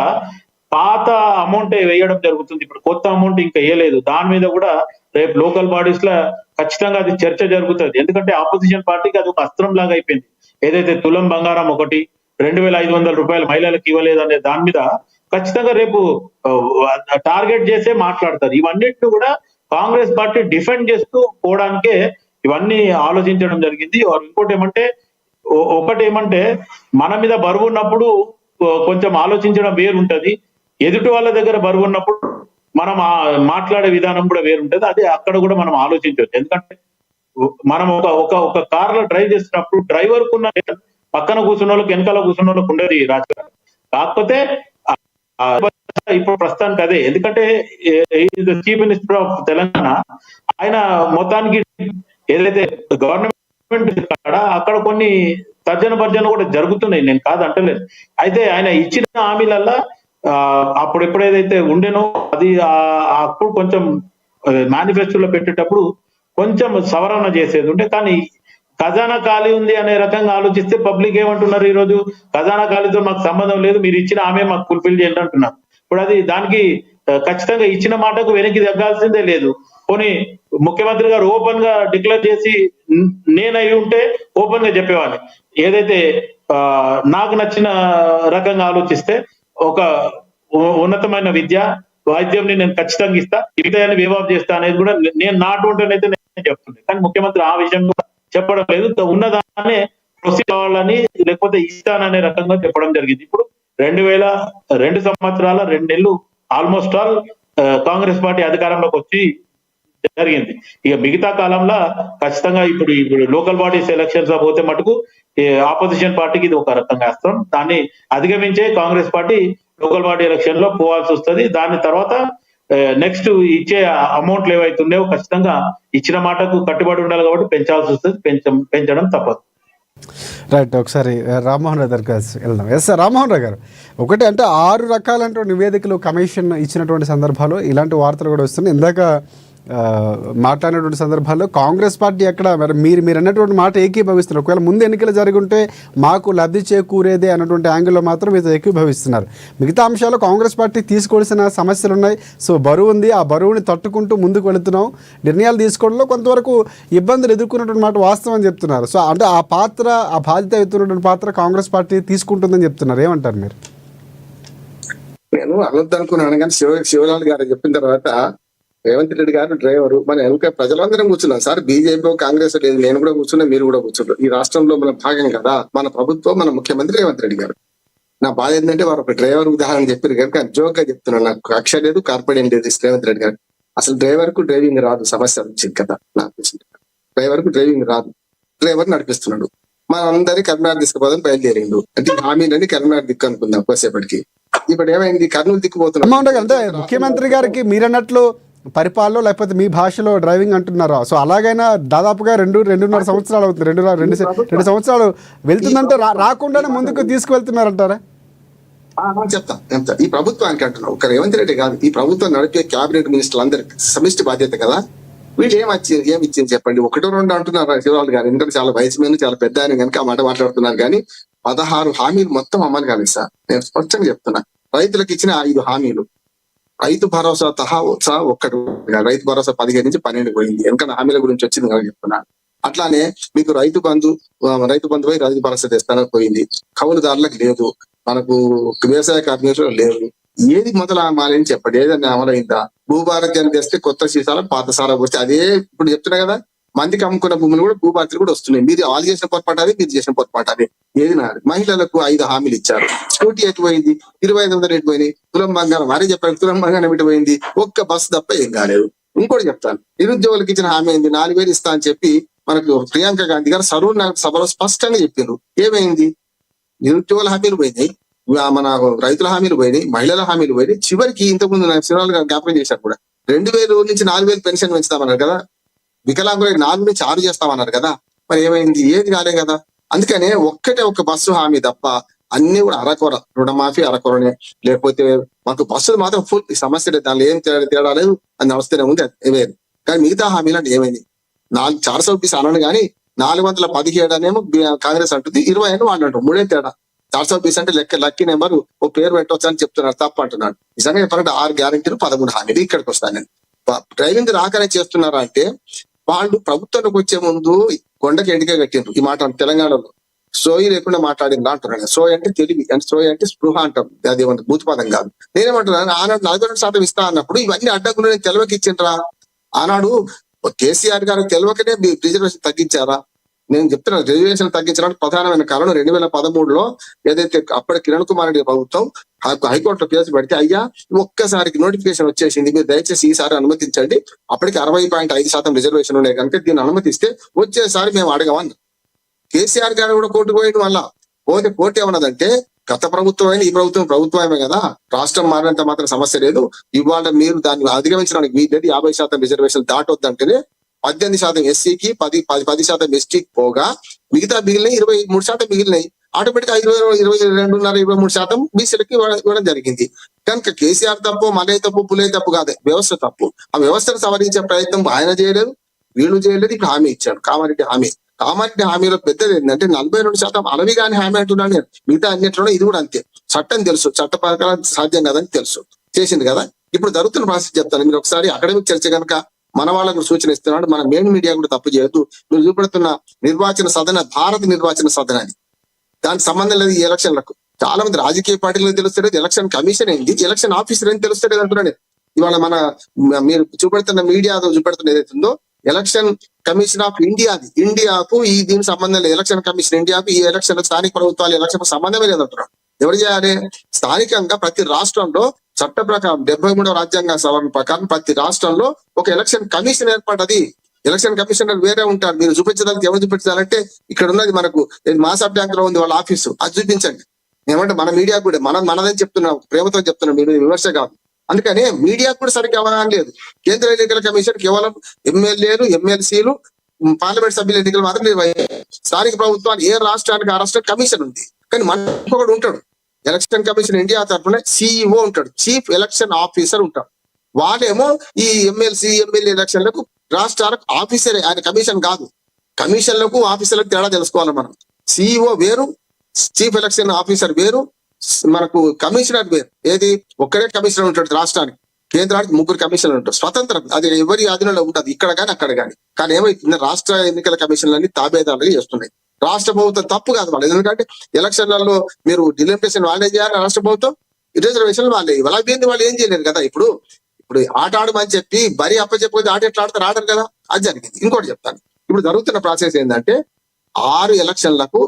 పాత అమౌంట్ వేయడం జరుగుతుంది, ఇప్పుడు కొత్త అమౌంట్ ఇంకా వేయలేదు. దాని మీద కూడా రేపు లోకల్ బాడీస్ లో ఖచ్చితంగా అది చర్చ జరుగుతుంది. ఎందుకంటే ఆపోజిషన్ పార్టీకి అది ఒక అస్త్రం లాగా అయిపోయింది. ఏదైతే తులం బంగారం ఒకటి 2,500 రూపాయలు మహిళలకు ఇవ్వలేదు అనే దాని మీద ఖచ్చితంగా రేపు టార్గెట్ చేసే మాట్లాడతారు. ఇవన్నిటిని కూడా కాంగ్రెస్ పార్టీ డిఫెండ్ చేస్తూ పోవడానికే ఇవన్నీ ఆలోచించడం జరిగింది. ఒకటి ఏమంటే మన మీద బరువు ఉన్నప్పుడు కొంచెం ఆలోచించడం వేరుంటది, ఎదుటి వాళ్ళ దగ్గర బరువు ఉన్నప్పుడు మనం మాట్లాడే విధానం కూడా వేరుంటది. అది అక్కడ కూడా మనం ఆలోచించవచ్చు. ఎందుకంటే మనం ఒక కార్ లో డ్రైవ్ చేస్తున్నప్పుడు డ్రైవర్ కున్న పక్కన కూర్చున్న వాళ్ళకి వెనకాల కూర్చున్న వాళ్ళకి ఉండదు రాజకీయం. కాకపోతే ఇప్పుడు ప్రస్తుతానికి అదే. ఎందుకంటే చీఫ్ మినిస్టర్ ఆఫ్ తెలంగాణ ఆయన మొత్తానికి ఏదైతే గవర్నమెంట్ అక్కడ కొన్ని తర్జన భర్జన కూడా జరుగుతున్నాయి, నేను కాదు అంటలేదు. అయితే ఆయన ఇచ్చిన హామీలల్లా అప్పుడు ఎప్పుడేదైతే ఉండేనో అది అప్పుడు కొంచెం మేనిఫెస్టోలో పెట్టేటప్పుడు కొంచెం సవరణ చేసేది ఉంటే, కానీ ఖజానా ఖాళీ ఉంది అనే రకంగా ఆలోచిస్తే పబ్లిక్ ఏమంటున్నారు, ఈ రోజు ఖజానా ఖాళీతో మాకు సంబంధం లేదు, మీరు ఇచ్చిన హామీ మాకు ఫుల్ఫిల్ చేయండి అంటున్నారు. ఇప్పుడు అది దానికి ఖచ్చితంగా ఇచ్చిన మాటకు వెనక్కి తగ్గాల్సిందే లేదు. పోనీ ముఖ్యమంత్రి గారు ఓపెన్ గా డిక్లేర్ చేసి నేనై ఉంటే ఓపెన్ గా చెప్పేవాడిని. ఏదైతే నాకు నచ్చిన రకంగా ఆలోచిస్తే ఒక ఉన్నతమైన విద్య వైద్యం నేను ఖచ్చితంగా ఇస్తా, విద్యాన్ని వేవాబ్ చేస్తా అనేది కూడా నేను నాటుంటేనైతే నేను చెప్తుండే. కానీ ముఖ్యమంత్రి ఆ విషయం కూడా చెప్పడం లేదు. ఉన్నదాన్ని ప్రొసీడ్ కావాలని లేకపోతే ఇస్తాననే రకంగా చెప్పడం జరిగింది. ఇప్పుడు 2 సంవత్సరాల 2 నెలలు ఆల్మోస్ట్ ఆల్ కాంగ్రెస్ పార్టీ అధికారంలోకి వచ్చి జరిగింది. ఇక మిగతా కాలంలో ఖచ్చితంగా ఇప్పుడు లోకల్ బాడీస్ ఎలక్షన్స్ పోతే మటుకు ఆపోజిషన్ పార్టీకి ఇది ఒక రకంగా అస్త్రం. దాన్ని అధిగమించే Congress party local body election లో పోవాల్సి వస్తుంది. దాని తర్వాత నెక్స్ట్ ఇచ్చే అమౌంట్లు ఏవైతున్నాయో ఖచ్చితంగా ఇచ్చిన మాటకు కట్టుబడి ఉండాలి కాబట్టి పెంచాల్సి వస్తుంది. పెంచడం తప్పదు. రైట్, ఒకసారి రామ్మోహన్ రావు దగ్గరికి వెళ్దాం. ఎస్ సార్, రామ్మోహన్ రావు గారు, ఒకటి అంటే 6 రకాలైన నివేదికలు కమిషన్ ఇచ్చినటువంటి సందర్భాలు ఇలాంటి వార్తలు కూడా వస్తున్నాయి. ఇందాక మాట్లాడినటువంటి సందర్భాల్లో కాంగ్రెస్ పార్టీ ఎక్కడ మరి మీరు అన్నటువంటి మాట ఏకీభవిస్తున్నారు. ఒకవేళ ముందు ఎన్నికలు జరుగుంటే మాకు లబ్ధి చేకూరేదే అన్నటువంటి యాంగిల్లో మాత్రం మీరు ఏకీభవిస్తున్నారు. మిగతా అంశాలు కాంగ్రెస్ పార్టీ తీసుకోవాల్సిన సమస్యలు ఉన్నాయి. సో బరువు ఉంది, ఆ బరువుని తట్టుకుంటూ ముందుకు వెళుతున్నాం. నిర్ణయాలు తీసుకోవడంలో కొంతవరకు ఇబ్బందులు ఎదుర్కొన్నటువంటి మాట వాస్తవం అని చెప్తున్నారు. సో అంటే ఆ బాధ్యత ఎత్తున్నటువంటి పాత్ర కాంగ్రెస్ పార్టీ తీసుకుంటుందని చెప్తున్నారు. ఏమంటారు మీరు? నేను అనొద్దనుకున్నాను కానీ శివలాల్ గారు చెప్పిన తర్వాత రేవంత్ రెడ్డి గారు డ్రైవరు, మన వెనుక ప్రజలందరం కూర్చున్నాం సార్. బీజేపీ కాంగ్రెస్ లేదు, నేను కూడా కూర్చున్నా, మీరు కూడా కూర్చున్నారు. ఈ రాష్ట్రంలో మన భాగం కదా మన ప్రభుత్వం, మన ముఖ్యమంత్రి రేవంత్ రెడ్డి గారు. నా బాధ ఏంటంటే వారు ఒక డ్రైవర్ ఉదాహరణ చెప్పారు కనుక జోక్ గా చెప్తున్నాను. నాకు కక్ష లేదు, కార్పొరేట్ లేదు రేవంత్ రెడ్డి గారు. అసలు డ్రైవర్ కు డ్రైవింగ్ రాదు, సమస్య వచ్చింది కదా. నాకు డ్రైవర్ కు డ్రైవింగ్ రాదు, డ్రైవర్ నడిపిస్తున్నాడు. మన అందరి కరీంనగర్ తీసుకుపోదని బయలుదేరిండు. అంటే హామీలని కరీంనగర్ దిక్కు అనుకుందాం కొద్దిసేపటికి. ఇప్పుడు ఏమైంది, కర్నూలు దిక్కుపోతున్నాం. అంటే ముఖ్యమంత్రి గారికి మీరన్నట్లు పరిపాలన లేకపోతే మీ భాషలో డ్రైవింగ్ అంటున్నారా? సో అలాగైనా దాదాపుగా 2.5 సంవత్సరాలు అవుతుంది. 2 సంవత్సరాలు వెళ్తుందంటే రాకుండానే ముందుకు తీసుకువెళ్తున్నారంటారా? చెప్తా. ఈ ప్రభుత్వానికి అంటున్నావు, ఒక రేవంత్ రెడ్డి కాదు, ఈ ప్రభుత్వం నడిపే క్యాబినెట్ మినిస్టర్లు అందరికి సమిష్టి బాధ్యత కదా. వీళ్ళు ఏమిచ్చింది చెప్పండి? 1-2 అంటున్నారు శివరాజు గారు, ఎందుకంటే చాలా వయసు మీద చాలా పెద్ద ఆయన కనుక ఆ మాట మాట్లాడుతున్నారు. కానీ 16 హామీలు మొత్తం అమలు కాలేదు సార్. నేను స్పష్టంగా చెప్తున్నా. రైతులకు ఇచ్చిన 5 హామీలు, రైతు భరోసా ఒక్కటి, రైతు భరోసా 15 నుంచి 12 పోయింది. ఎందుకంటే హామీల గురించి వచ్చింది కదా చెప్తున్నాను. అట్లానే మీకు రైతు బంధువై రైతు భరోసా తెస్తానని పోయింది. కౌలుదారులకు లేదు, మనకు వ్యవసాయ కార్మికులకు లేదు. ఏది మొదలు చెప్పండి, ఏదన్నా అమలైందా? భూభారత్యాన్ని తెస్తే కొత్త సీసాల పాత సారా వస్తే అదే ఇప్పుడు చెప్తున్నా కదా. మందికి అమ్ముకున్న భూములు కూడా భూభారతులు కూడా వస్తున్నాయి. మీరు వాళ్ళు చేసిన పొరపాటు అదే, మీరు చేసిన పొరపాటు అదే. ఏది నాది? మహిళలకు 5 హామీలు ఇచ్చారు. స్కూటీ ఎటు పోయింది? 2500 ఎటు పోయినాయి? తులం బంగారం వారే చెప్పారు, తులం బంగారం ఎటు పోయింది? ఒక్క బస్సు తప్ప ఏం కాలేదు. ఇంకోటి చెప్తాను, నిరుద్యోగులకు ఇచ్చిన హామీ ఏంది? 4000 ఇస్తా అని చెప్పి మనకు ప్రియాంక గాంధీ గారు సరూర్ నగర్ సభలో స్పష్టంగా చెప్పారు. ఏమైంది? నిరుద్యోగుల హామీలు పోయినాయి, మన రైతుల హామీలు పోయినాయి, మహిళల హామీలు పోయినాయి. చివరికి ఇంతకుముందు శివరాలు గారు జ్ఞాపకం చేశారు కూడా, 2000 నుంచి 4000 పెన్షన్ పెంచుతామన్నారు కదా. వికలాంగులకు 4 నుంచి 6 చేస్తామన్నారు కదా. మరి ఏమైంది? ఏది కాలే కదా. అందుకనే ఒక్క బస్సు హామీ తప్ప అన్ని కూడా అరకొర. రుణమాఫీ అరకొరనే, లేకపోతే మాకు బస్సులు మాత్రం ఫుల్. ఈ సమస్య లేదు, దానిలో ఏం తేడా లేదు, అది నడుస్తూనే ఉంది. వేరు. కానీ మిగతా హామీలు అంటే ఏమైంది? 420 అనను కానీ 417 అనేమో కాంగ్రెస్ అంటుంది, 20 అని వాళ్ళు అంటారు. 3 తేడా. 420 అంటే లక్కీ నెంబర్, ఓ పేరు పెట్టవచ్చు అని చెప్తున్నారు, తప్ప అంటున్నాడు. నిజంగా చెప్పాలంటే 6 గ్యారెంటీలు 13 హామీలు. ఇక్కడికి వస్తాను నేను. డ్రైవింగ్ రాకనే చేస్తున్నారా అంటే, వాళ్ళు ప్రభుత్వానికి వచ్చే ముందు కొండకి ఎండికే కట్టిండ్రు. ఈ మాట తెలంగాణలో సోయి లేకుండా మాట్లాడింది అంటున్నాను. సోయి అంటే తెలివి, అంటే సోయి అంటే స్పృహ అంటాం. అది భూతపదం కాదు. నేనేమంటున్నాను, ఆనాడు 42% ఇస్తా అన్నప్పుడు ఇవన్నీ అడ్డంకులు నేను తెలవకి ఇచ్చిండ్రా? ఆనాడు కేసీఆర్ గారు తెలవకనే రిజర్వేషన్ తగ్గించారా? నేను చెప్తున్నాను, రిజర్వేషన్ తగ్గించడానికి ప్రధానమైన కారణం 2013లో ఏదైతే అప్పటి కిరణ్ కుమార్ రెడ్డి ప్రభుత్వం హైకోర్టులో కేసు పెడితే, అయ్యా ఒక్కసారికి నోటిఫికేషన్ వచ్చేసింది, మీరు దయచేసి ఈసారి అనుమతించండి. అప్పటికి 60.5% రిజర్వేషన్ ఉన్నాయి కనుక దీన్ని అనుమతిస్తే వచ్చేసారి మేము అడగమన్నా. కేసీఆర్ గారు కూడా కోర్టుకు పోయింది. మళ్ళా పోతే కోర్టు ఏమన్నదంటే, గత ప్రభుత్వం అయినా ఈ ప్రభుత్వమే కదా, రాష్ట్రం మారినంత మాత్రం సమస్య లేదు, ఇవాళ మీరు దాన్ని అధిగమించడానికి వీల్లేదు, 50% రిజర్వేషన్ దాటొద్దంటేనే 18% ఎస్సీకి 10% ఎస్టీకి పోగా మిగతా మిగిలినాయి 23% మిగిలినాయి. ఆటోమేటిక్ 22.5-23% బీసీలకి ఇవ్వడం జరిగింది. కనుక కేసీఆర్ తప్పు, మలే తప్పు, పులే తప్పు కాదు, వ్యవస్థ తప్పు. ఆ వ్యవస్థను సవరించే ప్రయత్నం ఆయన చేయలేదు, వీళ్ళు చేయలేదు. ఇప్పుడు హామీ ఇచ్చాడు కామారెడ్డి హామీలో పెద్దది ఏంటంటే 42% అలవి కానీ హామీ అంటున్నాను నేను. మిగతా అన్నింటిలో ఇది కూడా అంతే. చట్టం తెలుసు, చట్ట ప్రకారం సాధ్యం కాదని తెలుసు, చేసింది కదా. ఇప్పుడు జరుగుతున్న ప్రాసెస్ చెప్తాను. మీరు ఒకసారి అకాడమిక్ చర్చ కనుక మన వాళ్ళకు సూచన ఇస్తున్నాడు. మన మెయిన్ మీడియా కూడా తప్పు చేయొద్దు. మీరు చూపెడుతున్న నిర్వాచన సదన భారత నిర్వాచన సదన అని, దానికి సంబంధం లేదు ఈ ఎలక్షన్లకు. చాలా మంది రాజకీయ పార్టీలకు తెలుస్తలేదు, ఎలక్షన్ కమిషన్ ఏంటి, ఎలక్షన్ ఆఫీసర్ ఏం తెలుస్తలేదు అంటున్నాను. ఇవాళ మీరు చూపెడుతున్న మీడియా చూపెడుతున్న ఏదైతే ఉందో, ఎలక్షన్ కమిషన్ ఆఫ్ ఇండియాకు ఈ దీనికి సంబంధం లేదు. ఎలక్షన్ కమిషన్ ఇండియాకు ఈ ఎలక్షన్ స్థానిక ప్రభుత్వాల ఎలక్షన్ సంబంధమే లేదంటున్నాడు. ఎవరు చేయాలి? స్థానికంగా ప్రతి రాష్ట్రంలో చట్ట ప్రకారం 73వ రాజ్యాంగ సవరణ ప్రకారం ప్రతి రాష్ట్రంలో ఒక ఎలక్షన్ కమిషన్ ఏర్పడ్డది. ఎలక్షన్ కమిషనర్ వేరే ఉంటారు. మీరు చూపించడానికి ఎవరు చూపించాలంటే, ఇక్కడ ఉన్నది మనకు మాసాబ్ బ్యాంక్ లో ఉంది వాళ్ళ ఆఫీసు, అది చూపించండి. ఏమంటే మన మీడియా కూడా మనదని చెప్తున్నాం, ప్రేమతో చెప్తున్నాం, మీ మీద విమర్శ కాదు. అందుకని మీడియాకు కూడా సరిగ్గా అవగాహన లేదు. కేంద్ర ఎన్నికల కమిషన్ కేవలం ఎమ్మెల్యేలు, ఎమ్మెల్సీలు, పార్లమెంట్ సభ్యుల ఎన్నికలు మాత్రం స్థానిక ప్రభుత్వాలు ఏ రాష్ట్రానికి ఆ రాష్ట్రం కమిషన్ ఉంది. కానీ మనకు ఒకడు ఉంటాడు, ఎలక్షన్ కమిషన్ ఇండియా తరఫున సిఇఓ ఉంటాడు, చీఫ్ ఎలక్షన్ ఆఫీసర్ ఉంటాడు. వాళ్ళేమో ఈ ఎమ్మెల్సీ, ఎమ్మెల్యే ఎలక్షన్లకు రాష్ట్రాలకు ఆఫీసరే, ఆయన కమిషన్ కాదు. కమిషన్లకు ఆఫీసర్లకు తేడా తెలుసుకోవాలి మనం. సిఇఓ వేరు, చీఫ్ ఎలక్షన్ ఆఫీసర్ వేరు, మనకు కమిషనర్ వేరు. ఏది ఒక్కడే కమిషనర్ ఉంటాడు రాష్ట్రానికి, కేంద్రానికి 3 కమిషనర్ ఉంటారు. స్వతంత్రం, అది ఎవరి అధీనంలో ఉంటుంది, ఇక్కడ కానీ అక్కడ కానీ. కానీ ఏమైతుంది, రాష్ట్ర ఎన్నికల కమిషన్లన్నీ తాబేదారులు చేస్తున్నాయి. రాష్ట్ర ప్రభుత్వం తప్పు కాదు వాళ్ళు, ఎందుకంటే ఎలక్షన్లలో మీరు డిలిమిటేషన్ వాళ్ళే చేయాలి, రాష్ట్ర ప్రభుత్వం రిజర్వేషన్ వాళ్ళే ఇవ్వాలి. అవి వాళ్ళు ఏం చేయలేరు కదా. ఇప్పుడు ఆట ఆడమని చెప్పి బరి అప్పచెప్పకపోతే ఆట ఎట్లా ఆడతారు, ఆడరు కదా. అది జరిగింది. ఇంకోటి చెప్తాను, ఇప్పుడు జరుగుతున్న ప్రాసెస్ ఏంటంటే 6 ఎలక్షన్లకు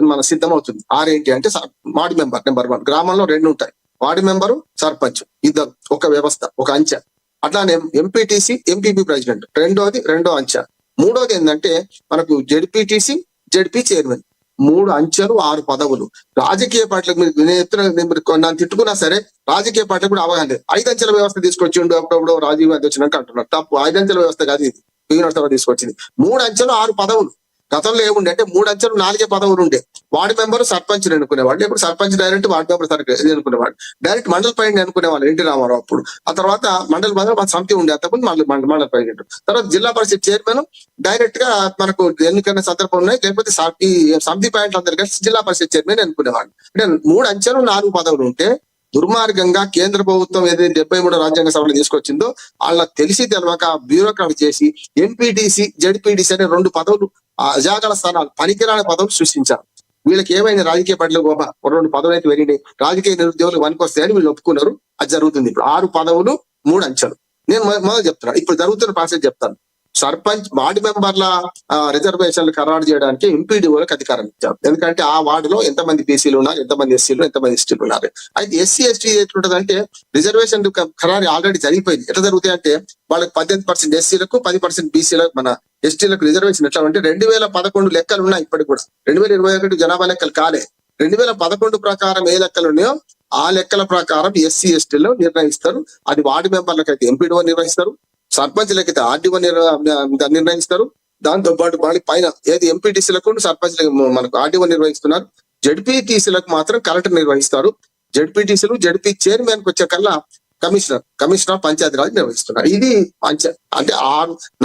మన సిద్ధమవుతుంది. 6 ఏంటి అంటే వార్డు మెంబర్ నెంబర్ 1, గ్రామంలో 2 ఉంటాయి, వార్డు మెంబరు, సర్పంచ్, ఇద్దరు, ఒక వ్యవస్థ, ఒక అంచె. అట్లానే ఎంపీటీసీ, ఎంపీపీ ప్రెసిడెంట్ రెండో అంచె. మూడోది ఏంటంటే మనకు జెడ్పీటీసీ, జెడ్పీ చైర్మన్. 3 అంచెలు, 6 పదవులు. రాజకీయ పార్టీలకు మీరు నన్ను తిట్టుకున్నా సరే, రాజకీయ పార్టీలకు కూడా అవగాహన లేదు. 5 అంచెల వ్యవస్థ తీసుకొచ్చిండు అప్పుడప్పుడు రాజీవ్ గాంధీ వచ్చినాక అంటున్నారు. తప్పు, 5 అంచెల వ్యవస్థ కాదు ఇది, తీసుకొచ్చింది. 3 అంచెలు 6 పదవులు. గతంలో ఏముండే అంటే 3 అంచెలు 4 పదవులు ఉండే. వార్డు మెంబర్ సర్పంచ్ ఎన్నుకునేవాళ్ళు, ఇప్పుడు సర్పంచ్ డైరెక్ట్ వార్డు మెంబర్ ఎన్నుకునేవాడు, డైరెక్ట్ మండల ప్రెసిడెంట్ ఎన్నుకునేవాళ్ళు ఎన్టీ రామారావు అప్పుడు. ఆ తర్వాత మండల సమితి ఉండే, అంతకుముందు మండల ప్రెసిడెంట్. తర్వాత జిల్లా పరిషత్ చైర్మన్ డైరెక్ట్ గా మనకు ఎన్నికైన సందర్భం ఉన్నాయి, లేకపోతే ఈ సమితి పాయింట్లు అందరు కలిసి జిల్లా పరిషత్ చైర్మన్ ఎన్నుకునేవాడు. అంటే 3 అంచెలు 4 పదవులు ఉంటే దుర్మార్గంగా కేంద్ర ప్రభుత్వం ఏదైతే 73 రాజ్యాంగ సభలు తీసుకొచ్చిందో వాళ్ళకి తెలిసి తెలవక బ్యూరోక్రాట్ చేసి ఎంపీటీసీ, జెడ్పీటీసీ అనే 2 పదవులు, అజాగల స్థానాలు, పనికిరాని పదవులు సృష్టించారు. వీళ్ళకి ఏమైంది, రాజకీయ పార్టీలు గోప 2 పదవులు అయితే వెళ్ళినాయి, రాజకీయ నిరుద్యోగులు వస్తాయని వీళ్ళు ఒప్పుకున్నారు. అది జరుగుతుంది. ఇప్పుడు 6 పదవులు 3 అంచెలు. నేను మొదలు చెప్తున్నాను, ఇప్పుడు జరుగుతున్న ప్రాసెస్ చెప్తాను. సర్పంచ్, వార్డు మెంబర్ల రిజర్వేషన్లు ఖరారు చేయడానికి ఎంపీడీఓలకు అధికారం ఇచ్చారు. ఎందుకంటే ఆ వార్డులో ఎంతమంది బీసీలు ఉన్నారు, ఎంతమంది ఎస్సీలు, ఎంతమంది ఎస్టీలు ఉన్నారు. అయితే ఎస్సీ ఎస్టీ ఎట్లుంటదంటే రిజర్వేషన్ ఖరారు ఆల్రెడీ జరిగిపోయింది. ఎట్లా జరుగుతాయి అంటే వాళ్ళకి 18% ఎస్సీలకు, 10% బీసీలకు, మన ఎస్టీలకు రిజర్వేషన్ ఎట్లా అంటే 2011 లెక్కలు ఉన్నాయి. ఇప్పటికి కూడా 2021 జనాభా లెక్కలు కాలే. 2011 ప్రకారం ఏ లెక్కలు ఉన్నాయో ఆ లెక్కల ప్రకారం ఎస్సీ ఎస్టీలో నిర్ణయిస్తారు. అది వార్డు మెంబర్లకు అయితే ఎంపీడీఓ నిర్వహిస్తారు, సర్పంచ్లకైతే ఆర్డీఓ నిర్ణయిస్తారు. దాంతో పాటు వాళ్ళకి పైన ఏది ఎంపీటీసీలకు, సర్పంచ్లకు మనకు ఆర్డీఓ నిర్వహిస్తున్నారు. జడ్పీటీసీలకు మాత్రం కలెక్టర్ నిర్వహిస్తారు. జడ్పీటీసీలు, జడ్పీ చైర్మన్ కి వచ్చే కల్లా కమిషనర్ పంచాయతీరాజ్ నిర్వహిస్తున్నారు. ఇది అంచె అంటే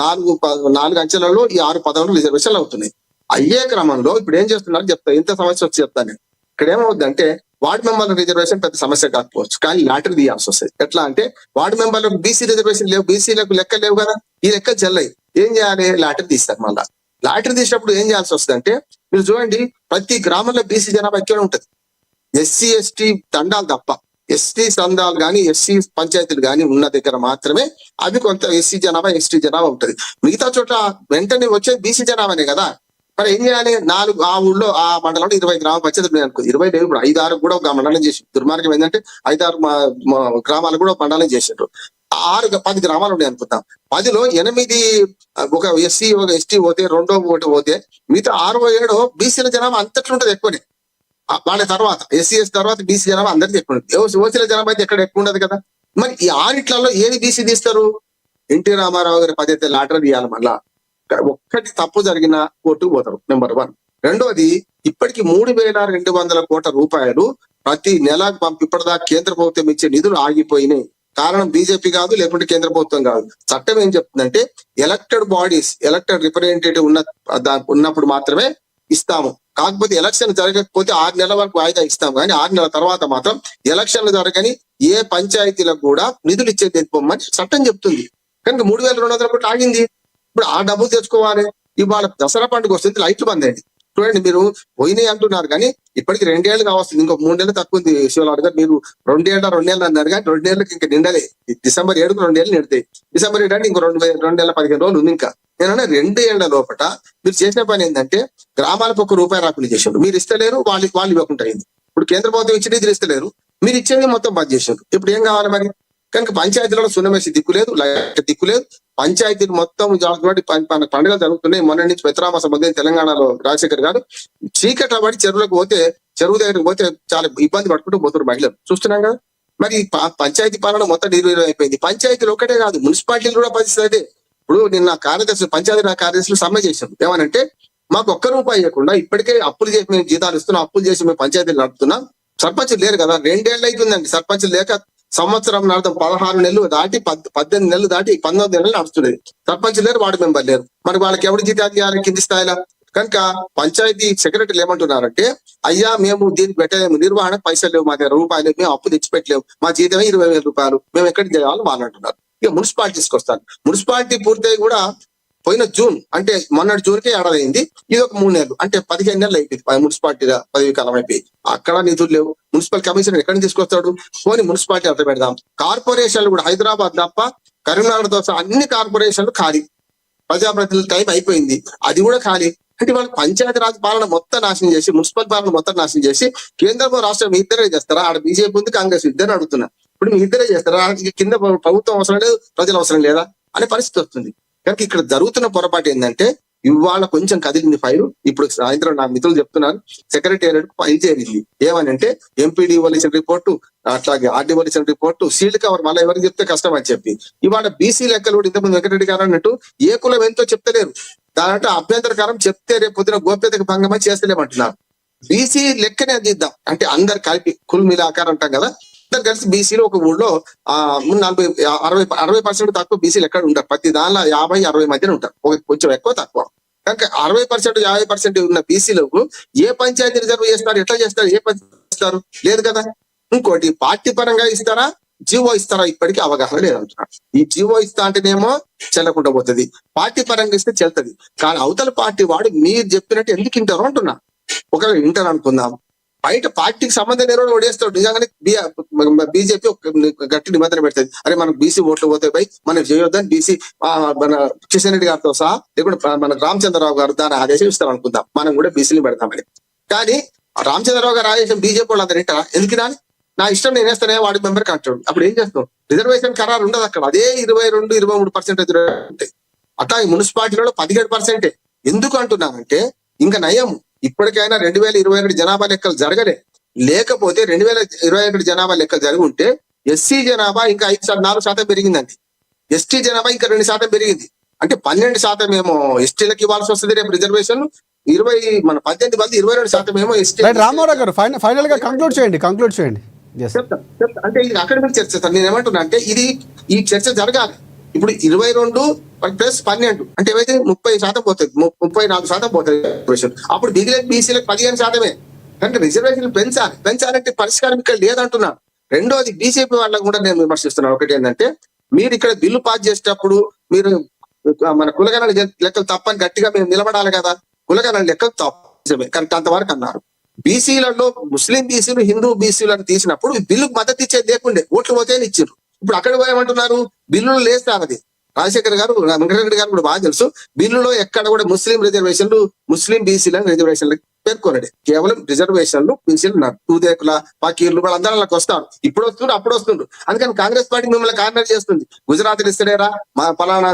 4 అంచెలలో ఈ 6 పదవులు రిజర్వేషన్లు అవుతున్నాయి. అయ్యే క్రమంలో ఇప్పుడు ఏం చేస్తున్నారు చెప్తా, ఇంత సమస్య వచ్చి చెప్తాను. ఇక్కడ ఏమవుతుందంటే వార్డు మెంబర్ల రిజర్వేషన్ పెద్ద సమస్య కాకపోవచ్చు, కానీ లాటరీ తీయాల్సి వస్తుంది. ఎట్లా అంటే వార్డు మెంబర్లకు బీసీ రిజర్వేషన్ లేవు, బీసీలకు లెక్క లేవు కదా, ఈ లెక్క చెల్లయి. ఏం చేయాలి, లాటరీ తీస్తారు. మళ్ళా లాటరీ తీసినప్పుడు ఏం చేయాల్సి వస్తుంది అంటే, మీరు చూడండి ప్రతి గ్రామంలో బీసీ జనాభా ఎక్కువ ఉంటుంది. ఎస్సీ ఎస్టీ తండాలు తప్ప, ఎస్టీ సంఘాలు కానీ ఎస్సీ పంచాయతీలు కానీ ఉన్న దగ్గర మాత్రమే అవి కొంత ఎస్సీ జనాభా, ఎస్టీ జనాభా ఉంటుంది. మిగతా చోట్ల వెంటనే వచ్చేది బీసీ జనాభానే కదా. మరి ఏం చేయాలి, 4 ఆ ఊళ్ళో ఆ మండలంలో 20 గ్రామ పంచాయతీలు అనుకో, 20 లేవు, ఇప్పుడు 5-6 కూడా ఒక మండలం చేసి. దుర్మార్గం ఏంటంటే 5-6 గ్రామాలు కూడా మండలం చేసిండ్రు. 10 గ్రామాలు ఉన్నాయి అనుకుందాం. 10లో 8 ఒక ఎస్సీ, ఒక ఎస్టీ పోతే, 2వ ఓటు పోతే, మిగతా 6వ 7వ బీసీల జనాభా అంతట్లో ఉంటుంది ఎక్కువనే. వాళ్ళ తర్వాత ఎస్సీఎస్ తర్వాత బీసీ జనాభా అందరికీ ఎక్కువ ఉంటుంది. ఓసీల జనాభా అయితే ఎక్కడ ఎక్కువ ఉండదు కదా. మరి ఈ 6 ఏది బీసీ తీస్తారు, ఎన్టీ రామారావు గారి 10 లాటరీ తీయాలి. మళ్ళా ఒక్కటి తప్పు జరిగిన కోర్టుకు పోతారు, నెంబర్ 1. రెండోది, ఇప్పటికి 3,200 కోట్ల రూపాయలు ప్రతి నెల ఇప్పటిదాకా కేంద్ర ప్రభుత్వం ఇచ్చే నిధులు ఆగిపోయినాయి. కారణం బీజేపీ కాదు, లేకుంటే కేంద్ర ప్రభుత్వం కాదు. చట్టం ఏం చెప్తుందంటే ఎలక్టెడ్ బాడీస్, ఎలక్టెడ్ రిప్రజెంటేటివ్ ఉన్నప్పుడు మాత్రమే ఇస్తాము. కాకపోతే ఎలక్షన్ జరగకపోతే 6 నెలల వరకు వాయిదా ఇస్తాం, కానీ 6 నెలల తర్వాత మాత్రం ఎలక్షన్లు జరగని ఏ పంచాయతీలకు కూడా నిధులు ఇచ్చేది తెచ్చిపోమని చట్టం చెప్తుంది. కనుక 3,200 కోట్లు ఆగింది. ఇప్పుడు ఆ డబ్బులు తెచ్చుకోవాలి. ఇవాళ దసరా పండుగ వస్తుంది, లైట్లు బంద్ అయింది. చూడండి, మీరు పోయినాయి అంటున్నారు కానీ ఇప్పటికి 2 ఏళ్ళు కావస్తుంది, ఇంకొక 3 నెలలు తక్కువ ఉంది. శివలాడు గారు మీరు 2 ఏళ్ళు అన్నారు, కానీ 2 ఏళ్ళకి ఇంకా నిండలే. డిసెంబర్ 7కు 2 ఏళ్ళు నిండుతాయి. డిసెంబర్ 7 అంటే ఇంకో 2 నెలల 15 రోజులు ఉంది. ఇంకా నేనన్నా 2 ఏళ్ల లోపల మీరు చేసిన పని ఏంటంటే గ్రామాలకు ₹1 రాకుండా చేసిండ్రు. మీరు ఇస్తలేరు, వాళ్ళు ఇవ్వకుండా అయింది. ఇప్పుడు కేంద్ర ప్రభుత్వం ఇచ్చిన నిధులు ఇస్తలేరు, మీరు ఇచ్చేది మొత్తం బంద్ చేసిండ్రు. ఇప్పుడు ఏం కావాలి మరి? కనుక పంచాయతీలలో సున్నమేసి దిక్కు లేదు, దిక్కు లేదు. పంచాయతీలు మొత్తం పండుగలు జరుగుతున్నాయి. మొన్న నుంచి పెత్తరామాసం మొదలైన తెలంగాణలో రాజశేఖర్ గారు చీకట్ల పడి చెరువులకు పోతే చెరువు దగ్గరికి పోతే చాలా ఇబ్బంది పడుకుంటూ పోతున్నారు మహిళలు, చూస్తున్నాం కదా. మరి పంచాయతీ పాలన మొత్తం నిర్వీర్యం అయిపోయింది. పంచాయతీలు ఒకటే కాదు, మున్సిపాలిటీలు కూడా పరిస్థితి అదే. ఇప్పుడు నిన్న కార్యదర్శి పంచాయతీ కార్యదర్శులు సమ్మె చేశాం. ఏమనంటే మాకు ఒక్క రూపాయి ఇవ్వకుండా ఇప్పటికే అప్పులు చేసి మేము జీతాలు ఇస్తున్నాం, అప్పులు చేసి మేము పంచాయతీలు నడుపుతున్నాం. సర్పంచులు లేరు కదా, 2 ఏళ్ళు అవుతుందండి సర్పంచులు లేక. సంవత్సరం నడతాం, 16 నెలలు దాటి 18 నెలలు దాటి 19 నెలలు నడుస్తున్నది. సర్పంచులు లేరు, వార్డు మెంబర్ లేరు. మరి వాళ్ళకి ఎవరు జీతాలు ఇవ్వాలి కింది స్థాయిలో? కనుక పంచాయతీ సెక్రటరీలు ఏమంటున్నారంటే, అయ్యా మేము దీనికి పెట్టలేము, నిర్వహణ పైసలు లేవు, మా దగ్గర రూపాయలు, మేము అప్పు తెచ్చిపెట్టలేము, మా జీతమే 20,000 రూపాయలు, మేము ఎక్కడికి చేయాలని వాళ్ళు అంటున్నారు. ఇక మున్సిపాలిటీస్కి వస్తాను. మున్సిపాలిటీ పూర్తయి కూడా పోయిన జూన్ అంటే మొన్నటి జూన్కే ఏడాది అయింది. ఇది ఒక 3 నెలలు అంటే 15 నెలలు అయిపోయింది మున్సిపాలిటీ పదవి కాలం అయిపోయి. అక్కడ నిధులు లేవు. మున్సిపల్ కమిషనర్ ఎక్కడి నుంచి తీసుకొస్తాడు? పోనీ మున్సిపాలిటీ అంత పెడదాం. కార్పొరేషన్లు కూడా హైదరాబాద్ తప్ప కరీంనగర్తో సహా అన్ని కార్పొరేషన్లు ఖాళీ. ప్రజాప్రతినిధుల టైం అయిపోయింది, అది కూడా ఖాళీ. అంటే వాళ్ళు పంచాయతీరాజ్ పాలన మొత్తం నాశనం చేసి, మున్సిపల్ పాలన మొత్తం నాశనం చేసి, కేంద్రం రాష్ట్రం మీ ఇద్దరే చేస్తారా? ఆడ బీజేపీ ఉంది, కాంగ్రెస్ ఇద్దరు అడుగుతున్నా. ఇప్పుడు మీ ఇద్దరే చేస్తారా? కింద ప్రభుత్వం అవసరం లేదు, ప్రజలు అవసరం లేదా అనే పరిస్థితి వస్తుంది. కనుక ఇక్కడ జరుగుతున్న పొరపాటు ఏంటంటే, ఇవాళ కొంచెం కదిలింది ఫైల్. ఇప్పుడు సాయంత్రం నా మిత్రులు చెప్తున్నారు, సెక్రటేరియట్ ఫైల్ చేరింది. ఏమనంటే ఎంపీడీఓ ఇచ్చిన రిపోర్టు, అట్లాగే ఆర్డీఓ ఇచ్చిన రిపోర్టు, సీల్డ్ కవర్ మళ్ళీ ఎవరికి చెప్తే కష్టం అని చెప్పి. ఇవాళ బీసీ లెక్కలు కూడా ఇంతకుముందు వెంకటరెడ్డి గారు అన్నట్టు ఏ కులం ఎంతో చెప్తలేరు. దాంట్లో అభ్యంతరకరం చెప్తే రేపు పొద్దున గోప్యతకు భంగమై చేస్తలేమంటున్నారు. బీసీ లెక్కనే అందిద్దాం అంటే అందరు కలిపి కుల్ మిలాకార్ అంటాం కదా, అందరు కలిసి బీసీలో ఒక ఊళ్ళో 60% తక్కువ బీసీలు ఎక్కడ ఉంటారు. ప్రతి దానిలో 50-60 మధ్యన ఉంటారు, కొంచెం ఎక్కువ తక్కువ. కనుక 60% 50% ఉన్న బీసీలకు ఏ పంచాయతీ రిజర్వ్ చేస్తారు? ఎట్లా చేస్తారు? ఏ పంచాయతీ ఇస్తారు? లేదు కదా. ఇంకోటి, పార్టీ పరంగా ఇస్తారా, జీవో ఇస్తారా? ఇప్పటికీ అవగాహన లేదంటున్నారు. ఈ జీవో ఇస్తా అంటేనేమో చెల్లకుండా పోతుంది, పార్టీ పరంగా ఇస్తే చెల్తుంది. కానీ అవతల పార్టీ వాడు మీరు చెప్పినట్టు ఎందుకు వింటారు అంటున్నా. ఒకవేళ వింటారు అనుకుందాం, బయట పార్టీకి సంబంధం లేని వాడు ఓడేస్తాడు. నిజంగానే బీజేపీ ఒక గట్టి నిబంధన పెడుతుంది, అరే మనకు బీసీ ఓట్లు పోతాయి బై, మనం చేయొద్దని బీసీ మన కిషన్ రెడ్డి గారితో సహా లేకుంటే మన రామచంద్రరావు గారు దాని ఆదేశం ఇస్తారు అనుకుందాం, మనం కూడా బీసీని పెడతామని. కానీ రామచంద్రరావు గారు ఆదేశం బీజేపీ వాళ్ళు అందరు వింటారా? ఎందుకు రాని? నా ఇష్టం నేను వేస్తానే వార్డు మెంబర్ అంటాడు. అప్పుడు ఏం చేస్తాం? రిజర్వేషన్ ఖరారు ఉండదు అక్కడ. అదే 22-23% ఉంటాయి. అట్లా ఈ మున్సిపాలిటీలో 17%. ఎందుకు అంటున్నానంటే, ఇంకా నయం ఇప్పటికైనా 2021 జనాభా లెక్కలు జరగలే. లేకపోతే 2021 జనాభా లెక్కలు జరిగి ఉంటే ఎస్సీ జనాభా ఇంకా 4% పెరిగిందండి, ఎస్టీ జనాభా ఇంకా 2% పెరిగింది. అంటే 12% ఏమో ఎస్టీలకు ఇవ్వాల్సి వస్తుంది రేపు రిజర్వేషన్. 18 మంది 22% ఏమో ఎస్టీ. రామారావు గారు ఫైనల్ గా కంక్లూడ్ చేయండి. చెప్తా. అంటే ఇది అకాడమిక్ చర్చ సార్. నేను ఏమంటున్నా అంటే ఈ చర్చ జరగాలి. ఇప్పుడు 22+12 అంటే ఏవైతే 30% పోతుంది, 34% పోతుంది రిజర్వేషన్. అప్పుడు మిగిలిన బీసీలకు 15%. అంటే రిజర్వేషన్ పెంచాలంటే పరిష్కారం ఇక్కడ లేదంటున్నా. రెండోది, బీజేపీ వాళ్ళకు కూడా నేను విమర్శిస్తున్నాను. ఒకటి ఏంటంటే, మీరు ఇక్కడ బిల్లు పాస్ చేసేటప్పుడు మీరు మన కులగణన లెక్కలు తప్పని గట్టిగా మేము నిలబడాలి కదా. కులగణన లెక్కలు తప్పే కరెక్ట్ అంతవరకు అన్నారు. బీసీలలో ముస్లిం బీసీలు, హిందూ బీసీలను తీసినప్పుడు బిల్లుకు మద్దతు ఇచ్చేది లేకుండే, ఓట్లు పోతేనే ఇచ్చారు. ఇప్పుడు అక్కడ పోయేమంటున్నారు, బిల్లులు లేస్తారు. అది రాజశేఖర్ గారు, వెంకటరెడ్డి గారు కూడా బాగా తెలుసు. బిల్లులో ఎక్కడ కూడా ముస్లిం రిజర్వేషన్లు, ముస్లిం బీసీలను రిజర్వేషన్లు పేర్కొనడే. కేవలం రిజర్వేషన్లు బీసీలు ఉన్నారు. తూదేకుల పకీర్లు వాళ్ళందరూ వాళ్ళకి వస్తారు. ఇప్పుడు వస్తుండ్రు, అప్పుడు వస్తుండ్రు. అందుకని కాంగ్రెస్ పార్టీ మిమ్మల్ని కార్నర్ చేస్తుంది. గుజరాత్ ఇస్తారేరా, పలానా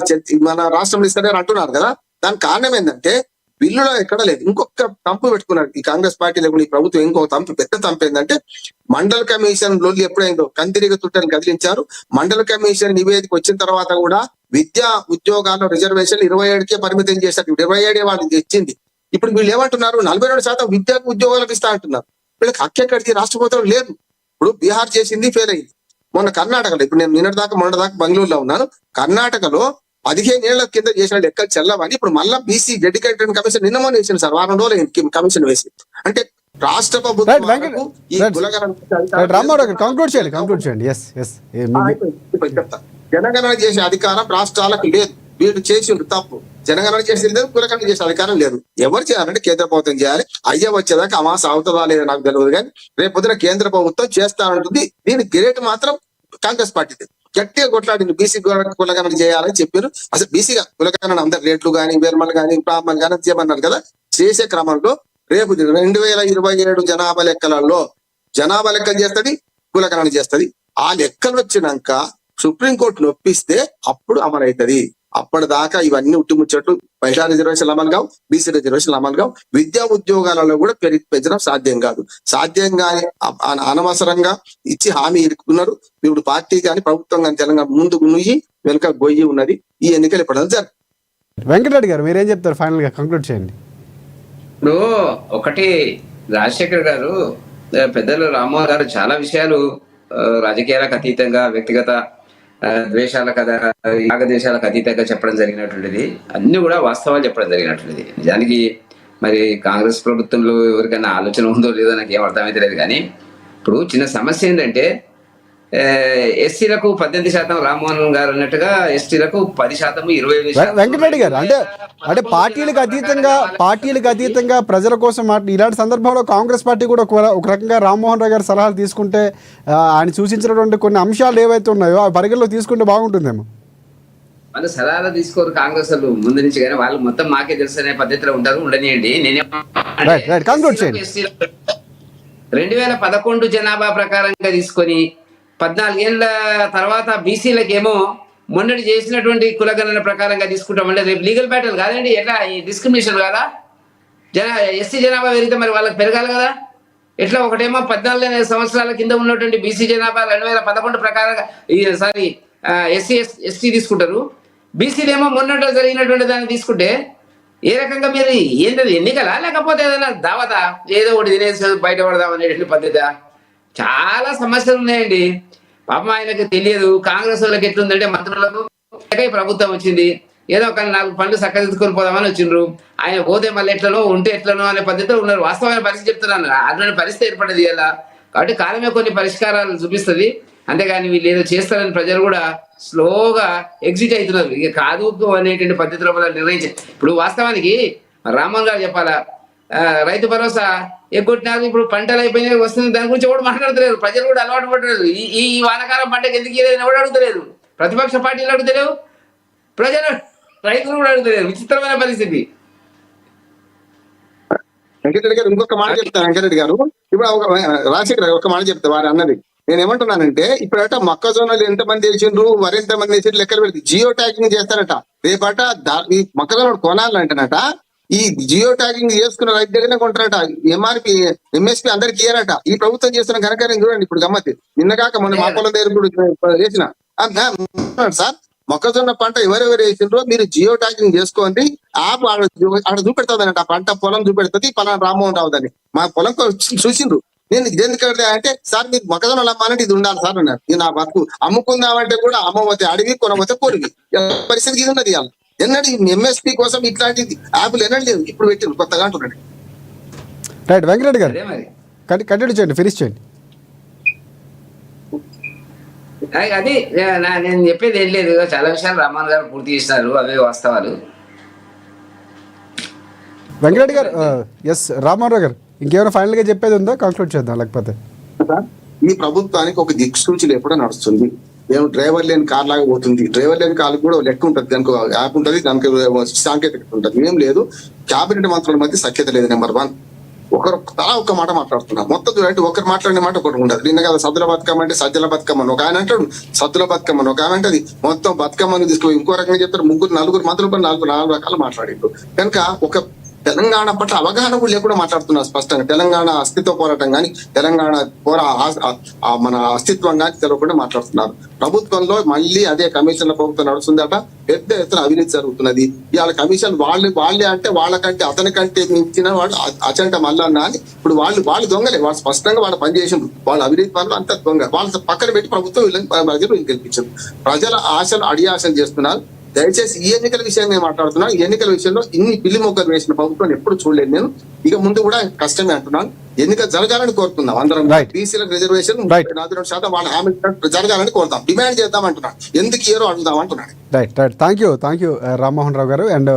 మన రాష్ట్రంలో ఇస్తారేరా అంటున్నారు కదా. దానికి కారణం ఏంటంటే, బిల్లులో ఎక్కడ లేదు. ఇంకొక తంపు పెట్టుకున్నారు ఈ కాంగ్రెస్ పార్టీ లేకుండా ఈ ప్రభుత్వం. ఇంకొక తంపు, పెద్ద తంపు ఏంటంటే, మండల కమిషన్ లొల్లి ఎప్పుడైందో కందిరిగ తుట్టని కదిలించారు. మండల కమిషన్ నివేదిక వచ్చిన తర్వాత కూడా విద్యా ఉద్యోగాల్లో రిజర్వేషన్ 27కే పరిమితం చేశారు. 27 వాళ్ళు ఇచ్చింది. ఇప్పుడు వీళ్ళు ఏమంటున్నారు, 42% విద్యా ఉద్యోగాలకు ఇస్తా అంటున్నారు. వీళ్ళకి హక్కు ఎక్కడికి? రాష్ట్రపతిలో లేదు. ఇప్పుడు బీహార్ చేసింది, ఫెయిల్ అయింది. మొన్న కర్ణాటకలో, ఇప్పుడు నేను మొన్న దాకా బెంగళూరులో ఉన్నాను, కర్ణాటకలో 15 ఏళ్ల కింద చేసిన లెక్కలు చెల్లవని ఇప్పుడు మళ్ళీ బీసీ డెడికేటెడ్ కమిషన్ నిన్నమో వేసింది సార్. వారం రోజులు కమిషన్ వేసి. అంటే రాష్ట్ర ప్రభుత్వం జనగణన చేసే అధికారం రాష్ట్రాలకు లేదు. వీళ్ళు చేసిండ్రు తప్పు. జనగణన చేసేది లేదు, కులగణన చేసే అధికారం లేదు. ఎవరు చేయాలంటే కేంద్ర ప్రభుత్వం చేయాలి. అయ్యే వచ్చేదాకా అమాస అవుతుందా లేదా నాకు తెలియదు, కానీ రేపు పొద్దున కేంద్ర ప్రభుత్వం చేస్తానంటుంది. దీని గ్రేట్ మాత్రం కాంగ్రెస్ పార్టీది. గట్టిగా కొట్లాడింది బీసీ కులగణన చేయాలని చెప్పారు. అసలు బీసీగా కులగణన అందరు రేట్లు కానీ, వేర్మలు కానీ, బ్రాహ్మణ్ కానీ చేయమన్నారు కదా. చేసే క్రమంలో రేపు 2027 జనాభా లెక్కలలో జనాభా లెక్కలు చేస్తుంది, కులగణన చేస్తుంది. ఆ లెక్కలు వచ్చినాక సుప్రీంకోర్టు నొప్పిస్తే అప్పుడు అమలవుతుంది. అప్పటిదాకా ఇవన్నీ ఉట్టిముచ్చట్లు మహిళా రిజర్వేషన్లు అమలు కావు, బీసీ రిజర్వేషన్లు అమలు కావు, విద్యా ఉద్యోగాలలో కూడా పెంచడం సాధ్యం కాదు. సాధ్యంగానే అనవసరంగా ఇచ్చి హామీ ఇరుక్కున్నారు. ఇప్పుడు పార్టీ కానీ ప్రభుత్వం కానీ తెలంగాణ ముందుకు నుయ్యి వెనుక గొయ్యి ఉన్నది. ఈ ఎన్నికలు ఎప్పుడు జరుగుతాయి. వెంకటరెడ్డి గారు మీరేం చెప్తారు, ఫైనల్ గా కంక్లూడ్ చేయండి. ఇప్పుడు ఒకటి, రాజశేఖర్ గారు, పెద్దలు రామ్మోహన్ గారు చాలా విషయాలు రాజకీయాలకు అతీతంగా, వ్యక్తిగత ద్వేషాలకు యాగదేశాలకు అతీతంగా చెప్పడం జరిగినటువంటిది. అన్ని కూడా వాస్తవాలు చెప్పడం జరిగినటువంటిది. నిజానికి మరి కాంగ్రెస్ ప్రభుత్వంలో ఎవరికైనా ఆలోచన ఉందో లేదో నాకు ఏం అర్థమైతే లేదు. కానీ ఇప్పుడు చిన్న సమస్య ఏంటంటే ఎస్సీలకు 18% రామ్మోహన్ గారు అన్నట్టుగా ఎస్టీలకు 10%, 25%. వెంకటరెడ్డి గారు అంటే పార్టీలకు అతీతంగా ప్రజల కోసం ఇలాంటి సందర్భంలో కాంగ్రెస్ పార్టీ కూడా ఒక రకంగా రామ్మోహన్ రావు గారి సలహాలు తీసుకుంటే ఆయన సూచించినటువంటి కొన్ని అంశాలు ఏవైతే ఉన్నాయో ఆ పరిగణలో తీసుకుంటే బాగుంటుందేమో. వాళ్ళు సలహాలు తీసుకోరు కాంగ్రెస్ వాళ్ళు ముందు నుంచి, కానీ వాళ్ళు మొత్తం మాకే తెలుసు అనే పద్ధతిలో ఉంటారు. ఉండనియండి. నేనే 2011 జనాభా ప్రకారంగా తీసుకొని 14 ఏళ్ల తర్వాత బీసీలకేమో మొన్నటి చేసినటువంటి కులగణన ప్రకారంగా తీసుకుంటామంటే రేపు లీగల్ బ్యాటిల్ కాదండి. ఎట్లా ఈ డిస్క్రిమినేషన్ కాదా? ఎస్సీ జనాభా పెరిగితే మరి వాళ్ళకి పెరగాలి కదా. ఎట్లా ఒకటేమో 14 సంవత్సరాల కింద ఉన్నటువంటి బీసీ జనాభా 2011 ప్రకారంగా ఎస్టీ తీసుకుంటారు. బీసీలేమో మొన్నట్లో జరిగినటువంటి దాన్ని తీసుకుంటే ఏ రకంగా మీరు ఏంటది, ఎన్నికలా లేకపోతే ఏదైనా దావతా, ఏదో ఒకటి తినేసి బయటపడదాం అనేటువంటి పద్ధతి? చాలా సమస్యలు ఉన్నాయండి. పాపం ఆయనకు తెలియదు. కాంగ్రెస్ వాళ్ళకి ఎట్లుందంటే మంత్రులకు ప్రభుత్వం వచ్చింది, ఏదో ఒక 4 పనులు చక్కదిద్దుకొని పోదామని వచ్చిండ్రు. ఆయన పోతే మళ్ళీ ఎట్లనో ఉంటే ఎట్లనో అనే పద్ధతిలో ఉన్నారు. వాస్తవమైన పరిస్థితి చెప్తున్నాను. అటువంటి పరిస్థితి ఏర్పడేది ఇలా. కాబట్టి కాలమే కొన్ని పరిష్కారాలు చూపిస్తుంది. అంతేగాని వీళ్ళు ఏదో చేస్తారని ప్రజలు కూడా స్లోగా ఎగ్జిట్ అవుతున్నారు. ఇక కాదు అనేటువంటి పద్ధతిలో మనం నిర్ణయించారు. ఇప్పుడు వాస్తవానికి రామ్మోహన్ గారు చెప్పాలా, రైతు భరోసా ఎగ్గొట్టినారు, ఇప్పుడు పంటలు అయిపోయినాయి వస్తుంది, దాని గురించి ఎవరు మాట్లాడతలేరు. ప్రజలు కూడా అలవాటు పడలేదు. ఈ వానకాలం పంటకు ఎందుకు ఇవ్వలేదు ఎవరు అడుగుతలేదు. ప్రతిపక్ష పార్టీలు అడుగుతలేవు, ప్రజలు రైతులు కూడా అడుగుతలేరు. విచిత్రమైన పరిస్థితి. వెంకటరెడ్డి గారు ఇంకొక మాట చెప్తాను. వెంకటరెడ్డి గారు ఇప్పుడు రాజశేఖర్ గారు ఒక మాట చెప్తా. వారు అన్నది నేను ఏమంటున్నానంటే, ఇప్పుడట మొక్కజొన్నలు ఎంతమంది వేసిండ్రు, వరి ఎంతమంది వేసిండ్రు లెక్కలు పెడితే జియో ట్యాగింగ్ చేస్తారట. రేపట ఈ మొక్కజొన్న కొనాలంటేనట ఈ జియో ట్యాగింగ్ చేసుకున్న రైతు దగ్గరనే కొంటారట. ఎంఆర్పి ఎంఎస్పి అందరికి ఇయ్యారట. ఈ ప్రభుత్వం చేస్తున్న ఘనకార్యం చూడండి. ఇప్పుడు గమ్మతి, నిన్నగాక మొన్న మా పొలం దగ్గర కూడా వేసిన సార్, మొక్కజొన్న పంట ఎవరెవరు వేసిండ్రో మీరు జియో ట్యాగింగ్ చేసుకోండి, యాప్ అక్కడ చూపెడుతుంది అన్నట్టు. ఆ పంట పొలం చూపెడుతుంది, పలానా రామ్మోహన్ రావు అని. మా పొలం చూసిండ్రు. నేను ఎందుకంటే అంటే, సార్ మీరు మొక్కజొన్నలు అమ్మాలంటే ఇది ఉండాలి సార్ అన్నారు. ఇది నా బతుకు. అమ్ముకుందామంటే కూడా అమ్మపోతే అడిగి, కొనపోతే పొరిగి పరిస్థితి ఇది ఉన్నది. ఇవాళ ఎన్నడూ ఎంఎస్పీ కోసం ఇట్లాంటి యాప్లు ఎన్నడూ లేవు. ఇప్పుడు పెట్టింది కొత్తగా అంటున్నాడు. రైట్ వెంకటరెడ్డి గారు కంటిన్యూ చేయండి, ఫినిష్ చేయండి. అది నేను చెప్పేది ఏం లేదు. చాలా విషయాలు రామ్మోహన్ గారు పూర్తి చేసినారు, అవే వాస్తవాలు. వెంకటరెడ్డి గారు, ఎస్ రామ్మోహన్ రావు గారు ఇంకేమైనా ఫైనల్ గా చెప్పేది ఉందా? కంక్లూడ్ చేద్దాం. లేకపోతే ఈ ప్రభుత్వానికి ఒక దిక్సూచి లేకుండా నడుస్తుంది. ఏమో డ్రైవర్ లేని కార్ లాగా పోతుంది. డ్రైవర్ లేని కార్ కూడా లెక్క ఉంటుంది, దానికి యాప్ ఉంటుంది, దానికి సాంకేతికత ఉంటుంది. ఏం లేదు. క్యాబినెట్ మంత్రుల మధ్య సఖ్యత లేదు. నెంబర్ 1. ఒకరు తలా ఒక్క మాట మాట్లాడుతున్నారు. మొత్తం చూడండి, ఒకరు మాట్లాడిన మాట ఒకటి ఉండదు. నిన్న కదా సద్దుల బతుకమ్మ అంటే సజ్జల బతుకమ్మని ఒక ఆయన అంటాడు, సద్దుల బతుకమ్మని ఒక ఆయన అంటది. మొత్తం బతుకమ్మని తీసుకుని ఇంకో రకంగా చెప్తారు. 4 మంత్రుల పని 4 రకాలు మాట్లాడిండు. కనుక ఒక తెలంగాణ పట్ల అవగాహన కూడా లేకుండా మాట్లాడుతున్నారు స్పష్టంగా. తెలంగాణ అస్తిత్వ పోరాటం కానీ, తెలంగాణ మన అస్తిత్వం కానీ తెలవకుండా మాట్లాడుతున్నారు. ప్రభుత్వంలో మళ్ళీ అదే కమిషన్ల ప్రభుత్వం నడుస్తుందట. పెద్ద ఎత్తున అవినీతి జరుగుతున్నది. ఇవాళ కమిషన్ వాళ్ళే అంటే వాళ్ళకంటే అతనికంటే మించిన వాడు అచంట మల్లన్న అని. ఇప్పుడు వాళ్ళు దొంగలే. వాళ్ళు స్పష్టంగా వాళ్ళు పనిచేసిండ్రు. వాళ్ళు అవినీతి పనులు అంతా దొంగ. వాళ్ళ పక్కన పెట్టి ప్రభుత్వం వీళ్ళని గెలిపించారు. ప్రజల ఆశలు అడియాశలు చేస్తున్నారు. దయచేసి ఈ ఎన్నికల విషయం నేను మాట్లాడుతున్నాను. ఈ ఎన్నికల విషయంలో ఇన్ని పిల్లి మొగ్గలు వేసిన ప్రభుత్వం ఎప్పుడు చూడలేదు నేను. ఇక ముందు కూడా కష్టమే అంటున్నాను. ఎన్నిక జరగాలని కోరుకుందాం అందరం. బీసీలకు రిజర్వేషన్ 42% వాళ్ళ హామీ జరగాలని కోరుతాం, డిమాండ్ చేద్దాం అంటున్నాను. ఎందుకు ఇయరో అడుగుదాం అంటున్నాను. Right. Thank you Rammohan Rao గారు. అండ్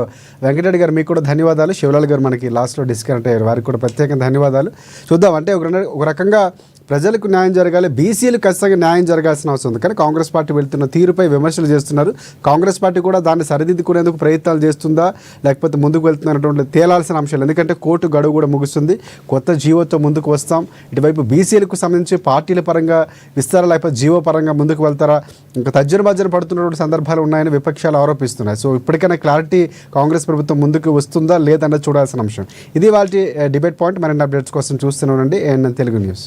వెంకటరెడ్డి గారు మీకు కూడా ధన్యవాదాలు. శివలాల్ గారు మనకి లాస్ట్లో డిస్కనెక్ట్ అయ్యారు, వారికి కూడా ప్రత్యేకంగా ధన్యవాదాలు. చూద్దాం అంటే ఒక రకంగా ప్రజలకు న్యాయం జరగాలి, బీసీలు ఖచ్చితంగా న్యాయం జరగాల్సిన అవసరం ఉంది. కానీ కాంగ్రెస్ పార్టీ వెళ్తున్న తీరుపై విమర్శలు చేస్తున్నారు. కాంగ్రెస్ పార్టీ కూడా దాన్ని సరిదిద్దుకునేందుకు ప్రయత్నాలు చేస్తుందా లేకపోతే ముందుకు వెళ్తున్నటువంటి తేలాల్సిన అంశాలు. ఎందుకంటే కోర్టు గడువు కూడా ముగుస్తుంది, కొత్త జీవోతో ముందుకు వస్తాం. ఇటువైపు బీసీలకు సంబంధించి పార్టీల పరంగా విస్తారా లేకపోతే జీవో పరంగా ముందుకు వెళ్తారా, ఇంకా తర్జన భర్జన పడుతున్నటువంటి సందర్భాలు ఉన్నాయని విపక్షాలు ఆరోపిస్తున్నాయి. సో ఇప్పటికైనా క్లారిటీ కాంగ్రెస్ ప్రభుత్వం ముందుకు వస్తుందా లేదన్నది చూడాల్సిన అంశం. ఇది వాళ్ళ డిబేట్ పాయింట్. మరిన్ని అప్డేట్స్ కోసం చూస్తూనే ఉండండి ANN తెలుగు న్యూస్.